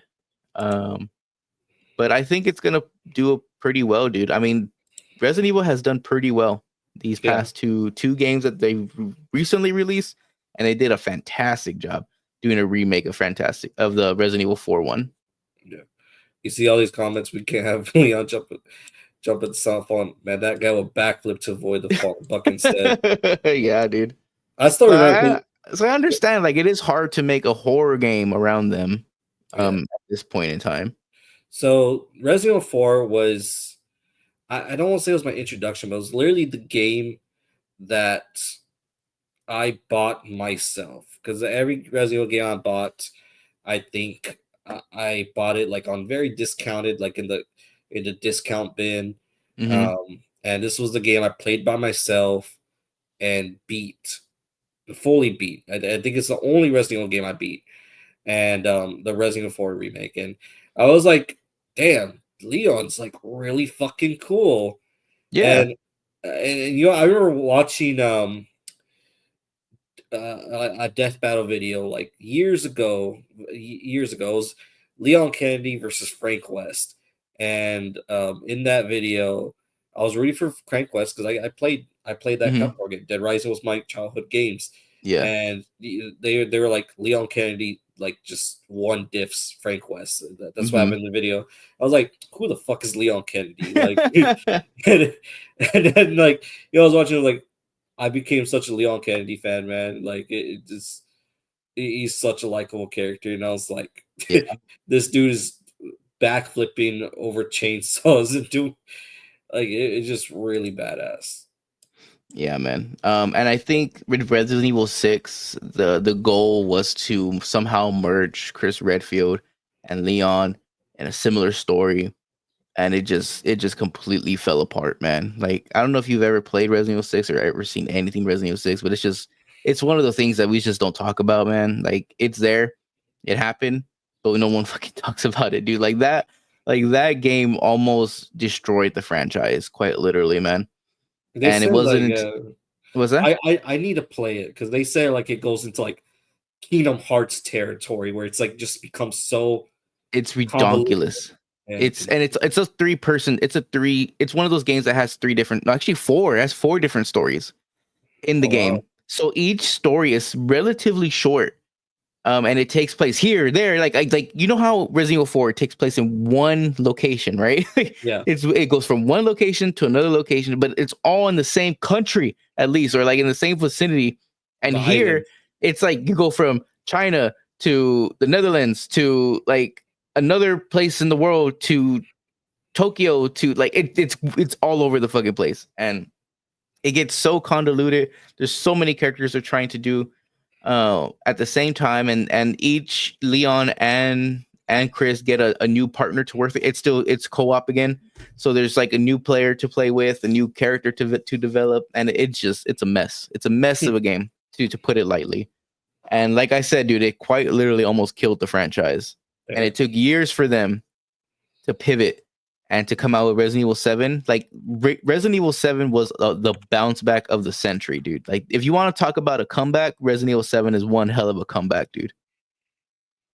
But I think it's gonna do pretty well, dude. I mean, Resident Evil has done pretty well these past two games that they've recently released, and they did a fantastic job doing a remake of the Resident Evil 4 one. Yeah, you see all these comments. We can't have Leon jump at the sound phone. Man, that guy will backflip to avoid the buck instead. Yeah, dude. I still remember. So I understand, like it is hard to make a horror game around them. At this point in time. So Resident Evil 4 was, I don't want to say it was my introduction, but it was literally the game that I bought myself. Because every Resident Evil game I bought, I think I bought it like on very discounted, like in the discount bin. And this was the game I played by myself and fully beat. I think it's the only Resident Evil game I beat. And the Resident Evil 4 remake. And I was like, damn, Leon's like really fucking cool. Yeah. And you know, I remember watching a death battle video like years ago. It was Leon Kennedy versus Frank West. And in that video, I was rooting for Frank West because I played that Capcom game. Dead Rising was my childhood games. Yeah. And they were like Leon Kennedy like just one diffs Frank West. That's what happened in the video. I was like, who the fuck is Leon Kennedy? Like and then like I was watching like I became such a Leon Kennedy fan, man. Like he's such a likable character. And I was like, this dude is backflipping over chainsaws and doing like it's just really badass. Yeah, man. And I think with Resident Evil 6, the goal was to somehow merge Chris Redfield and Leon in a similar story, and it just completely fell apart, man. Like, I don't know if you've ever played Resident Evil 6 or ever seen anything Resident Evil 6, but it's one of the things that we just don't talk about, man. Like, it's there, it happened, but no one fucking talks about it, dude. Like that game almost destroyed the franchise, quite literally, man. And it wasn't. Was that? I need to play it because they say like it goes into like Kingdom Hearts territory where it's like just becomes so. It's ridiculous. It's a 3-person. It's one of those games that has 3 different. Actually, 4. It has 4 different stories in the game. Wow. So each story is relatively short. And it takes place here, there, like you know how Resident Evil 4 takes place in one location, right? Yeah. It goes from one location to another location, but it's all in the same country at least, or like in the same vicinity. And here, it's like you go from China to the Netherlands to like another place in the world to Tokyo to like it's all over the fucking place, and it gets so convoluted. There's so many characters they're trying to do at the same time, and each Leon and Chris get a new partner to work with. It's co-op again, so there's like a new player to play with, a new character to develop, and it's a mess. It's a mess of a game, to put it lightly. And like I said, dude, it quite literally almost killed the franchise. And it took years for them to pivot and to come out with Resident Evil 7. Like, Resident Evil 7 was the bounce back of the century, dude. Like, if you want to talk about a comeback, Resident Evil 7 is one hell of a comeback, dude.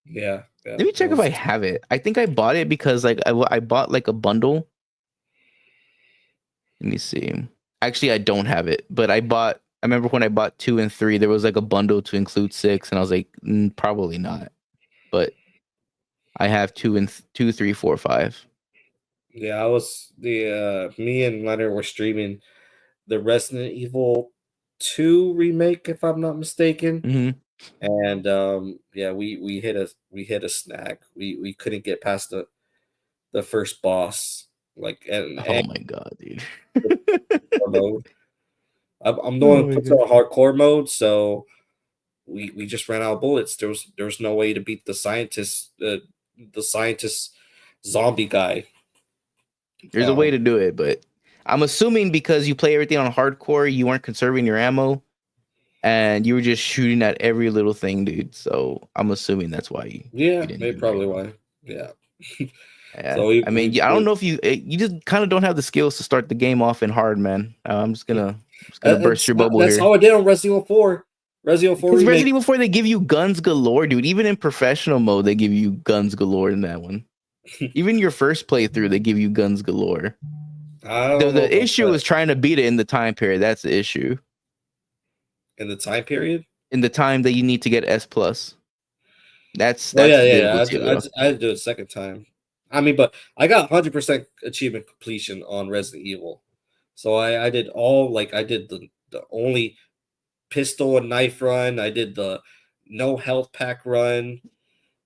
Yeah. Let me check if I have it. I think I bought it because like I bought like a bundle. Let me see. Actually, I don't have it, but I remember when I bought 2 and 3, there was like a bundle to include 6, and I was like, probably not. But I have 2, 3, 4, 5. Yeah, me and Leonard were streaming the Resident Evil 2 remake, if I'm not mistaken. Mm-hmm. And yeah, we hit a snag. We couldn't get past the first boss. Like, oh my god, dude. I'm doing a hardcore mode, so we just ran out of bullets. There was no way to beat the scientist zombie guy. There's a way to do it, but I'm assuming because you play everything on hardcore, you weren't conserving your ammo, and you were just shooting at every little thing, dude. So I'm assuming that's why you maybe probably why. Yeah. Yeah. So I don't know if you just kind of don't have the skills to start the game off in hard, man. I'm just gonna burst your bubble. That's how I did on Resident Evil 4. Resident Evil 4. Because Resident Evil 4, they give you guns galore, dude. Even in professional mode, they give you guns galore in that one. Even your first playthrough, they give you guns galore. The issue is trying to beat it in the time period. That's the issue. In the time period? In the time that you need to get S+. That's I had to do it a second time. I mean, but I got 100% achievement completion on Resident Evil. So I did I did the only pistol and knife run. I did the no health pack run.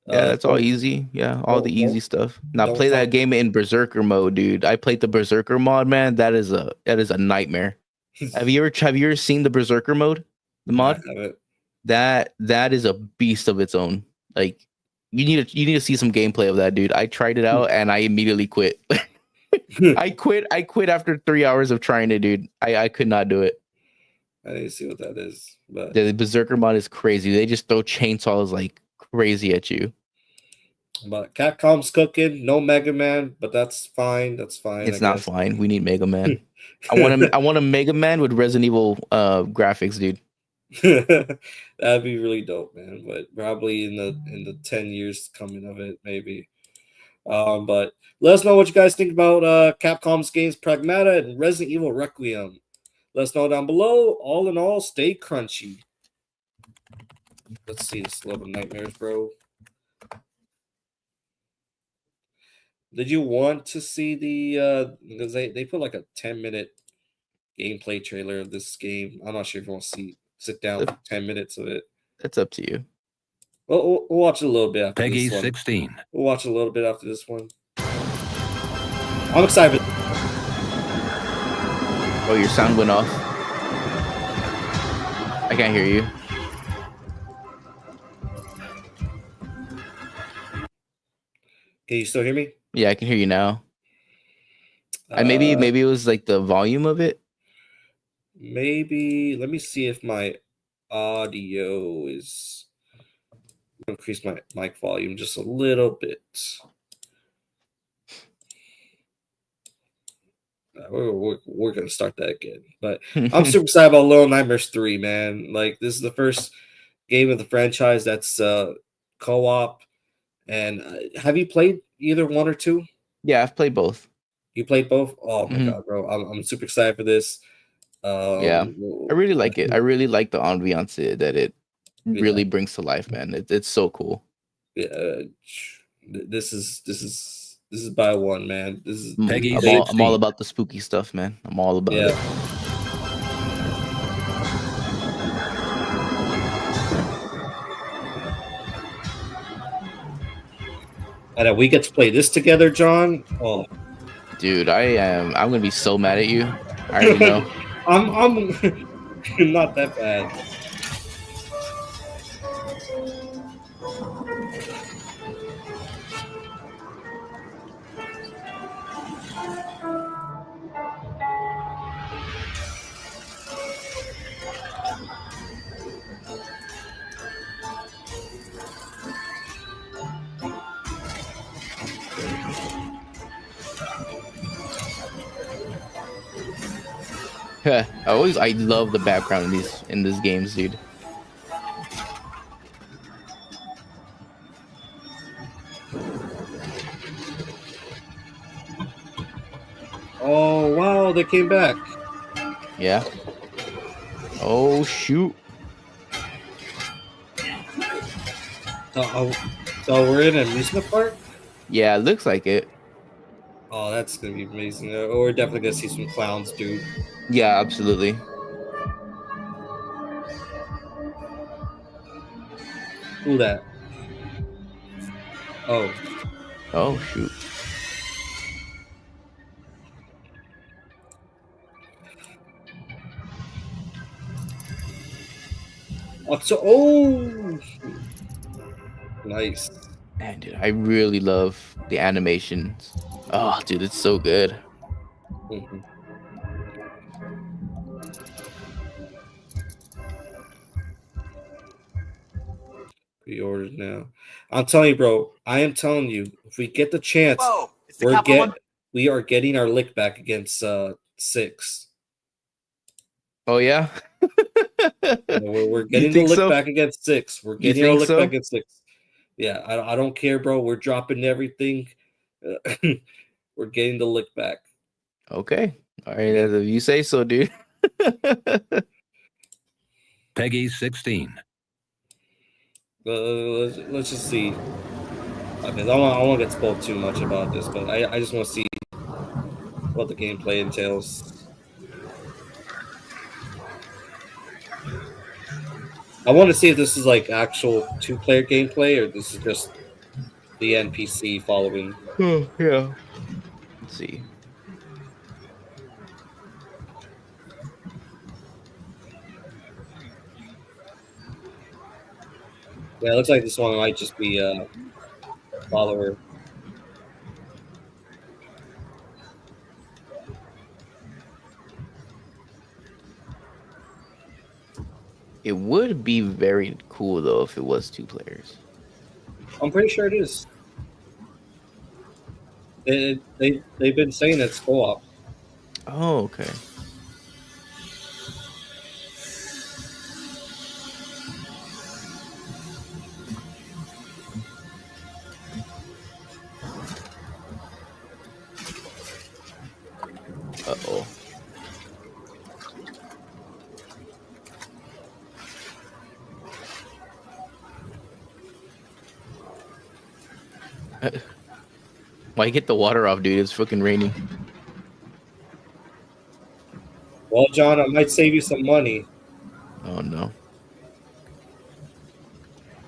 Yeah, that's all easy. Yeah, all the easy stuff. Now play that game in Berserker mode, dude. I played the Berserker mod, man. That is a nightmare. Have you ever seen the Berserker mode? The mod? That is a beast of its own. Like, you need to see some gameplay of that, dude. I tried it out and I immediately quit. I quit after 3 hours of trying it, dude. I could not do it. I didn't see what that is. But the Berserker mod is crazy. They just throw chainsaws like crazy at you. But Capcom's cooking, no Mega Man, but that's fine. That's fine. It's not fine. We need Mega Man. I want a Mega Man with Resident Evil graphics, dude. That'd be really dope, man. But probably in the 10 years coming of it, maybe. But let us know what you guys think about Capcom's games Pragmata and Resident Evil Requiem. Let us know down below. All in all, stay crunchy. Let's see this Love of Nightmares, bro. Did you want to see the because they put like a 10-minute gameplay trailer of this game? I'm not sure if you want to sit down for 10 minutes of it. That's up to you. We'll watch it a little bit after Peggy this one. 16. We'll watch a little bit after this one. I'm excited. Oh, your sound went off. I can't hear you. Can you still hear me? Yeah, I can hear you now. Maybe it was like the volume of it. Maybe let me see if my audio is. Increase my mic volume just a little bit. We're gonna start that again, but I'm super excited about Little Nightmares 3, man. Like, this is the first game of the franchise that's co-op. And have you played either 1 or 2? Yeah, I've played both. You played both? Oh my god, bro! I'm super excited for this. Yeah, I really like it. I really like the ambiance that it really brings to life, man. It's so cool. Yeah, this is by one, man. This is Peggy. I'm all about the spooky stuff, man. I'm all about it. And we get to play this together, John. Oh, dude, I'm gonna be so mad at you. I already know. I'm not that bad. I love the background in these games, dude. Oh wow, they came back. Yeah. Oh shoot. So we're in an amusement park? Yeah, it looks like it. Oh, that's gonna be amazing. We're definitely gonna see some clowns, dude. Yeah, absolutely. Who that? Oh. Oh shoot. Oh, nice. Man, dude, I really love the animations. Oh, dude, it's so good. Mm-hmm. Pre-ordered now. I'm telling you, bro. I am telling you, if we get the chance, we are getting our lick back against 6. Oh yeah. We're getting the lick back against 6. We're getting our lick back against 6. Yeah, I don't care, bro. We're dropping everything. We're getting the lick back. Okay. All right, if you say so, dude. Peggy 16. Let's just see. I mean, I won't get spoiled too much about this, but I just want to see what the gameplay entails. I want to see if this is like actual 2-player gameplay or this is just the NPC following. Oh, yeah. Let's see. Yeah, it looks like this one might just be a follower. It would be very cool though if it was 2 players. I'm pretty sure it is. They've been saying it's co-op. Oh, okay. Uh-oh. Why get the water off, dude? It's fucking raining. Well, John, I might save you some money. Oh no.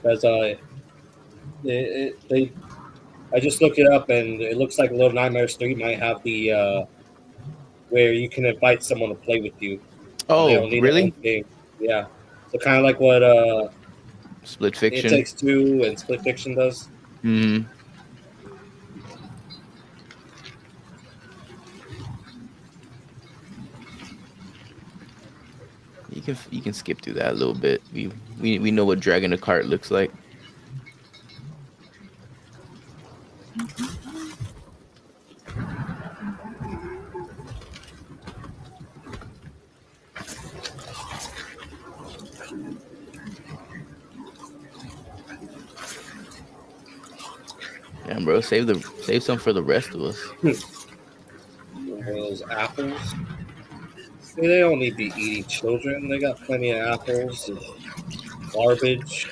Because I just looked it up and it looks like Little Nightmares 3 might have the where you can invite someone to play with you. Oh, really? Game. Yeah. So kind of like what Split Fiction. It Takes Two and Split Fiction does. Hmm. You can skip through that a little bit. We know what dragging a cart looks like. Yeah, bro, save some for the rest of us. Those apples. See, they don't need to be eating children. They got plenty of apples and garbage.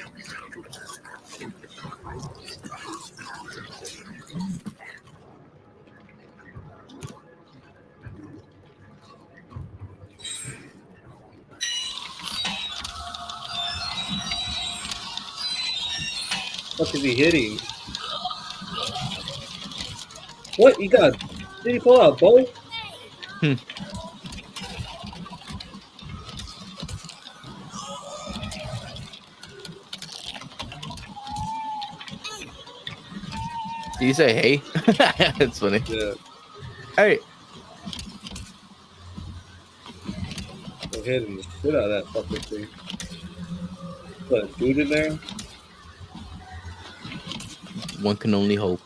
What is he hitting? What? You got? Did he pull out a bow? Did you say hey? That's funny. Yeah. Hey. I'm hitting the shit out of that fucking thing. Put a dude in there? One can only hope.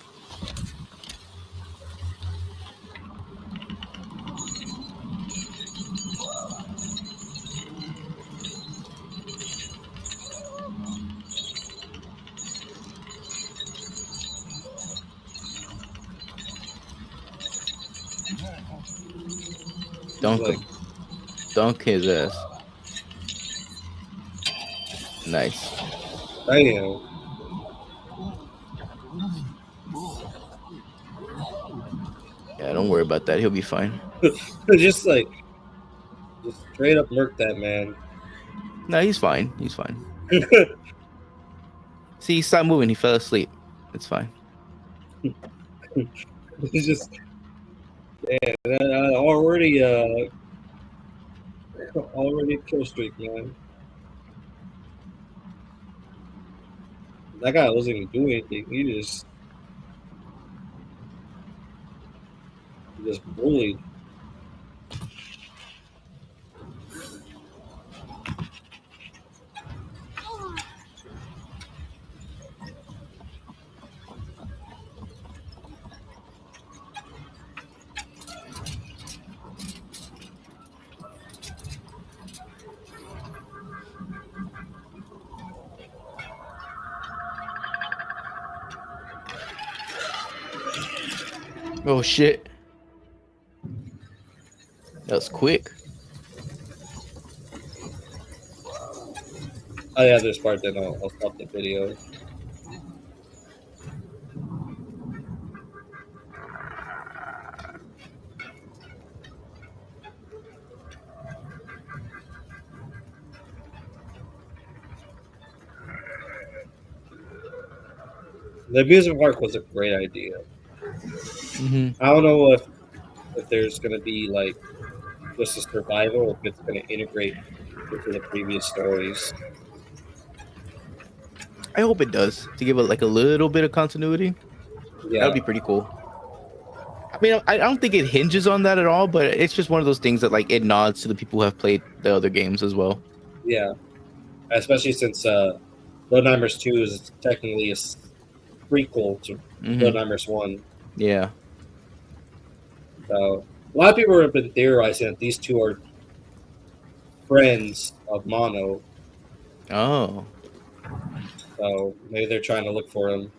Dunk his ass. Nice. Damn. Yeah, don't worry about that. He'll be fine. just straight up murk that man. No, he's fine. He's fine. See, he stopped moving. He fell asleep. It's fine. He's just already kill streak, man. That guy wasn't even doing anything. He just bullied. Oh shit. That was quick. Oh yeah, this part then I'll stop the video. The amusement park was a great idea. Mm-hmm. I don't know if there's gonna be like just a survival, if it's gonna integrate into the previous stories. I hope it does, to give it like a little bit of continuity. Yeah, that'd be pretty cool. I mean, I don't think it hinges on that at all, but it's just one of those things that like it nods to the people who have played the other games as well. Yeah, especially since Bloodnimers 2 is technically a prequel to Bloodnimers 1. Yeah. So a lot of people have been theorizing that these two are friends of Mono. Oh. So maybe they're trying to look for him.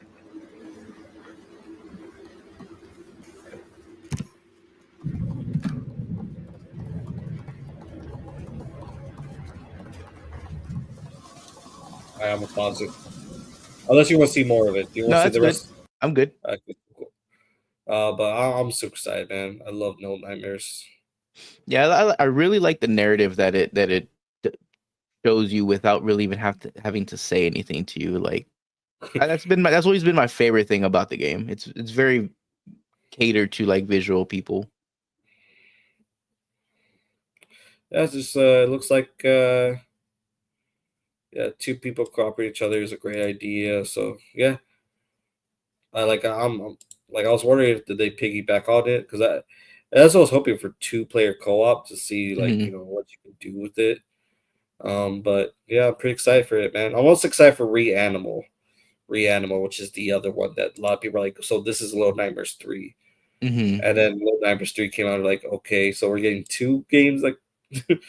I'm gonna pause it. Unless you want to see more of it. Do you want to see the rest? I'm good. Cool. But I'm super excited, man. I love No Nightmares. Yeah, I really like the narrative that it shows you without really even having to say anything to you. Like that's always been my favorite thing about the game. It's very catered to like visual people. Yeah, it's just it looks like Yeah, two people cooperating each other is a great idea. So yeah, I'm like I was wondering if did they piggyback on it because that's what I was hoping for 2-player co-op to see like what you can do with it. But yeah, I'm pretty excited for it, man. I'm also excited for Reanimal, which is the other one that a lot of people are like. So this is Little Nightmares 3, and then Little Nightmares 3 came out like okay, so we're getting 2 games like. You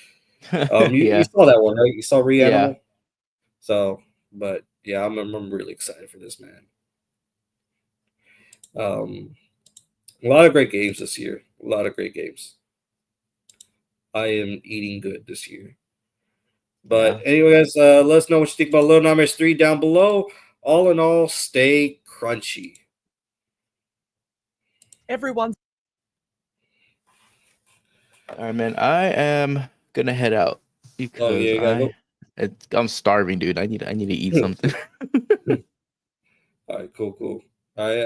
saw that one, right? You saw Reanimal. Yeah. So, but yeah, I'm really excited for this, man. A lot of great games this year. A lot of great games. I am eating good this year. But anyway, guys, let us know what you think about Little Nightmares 3 down below. All in all, stay crunchy. Everyone. All right, man. I am gonna head out because I'm starving, dude. I need to eat something. All right, cool. All right,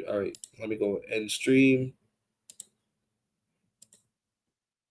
all right. Let me go end stream.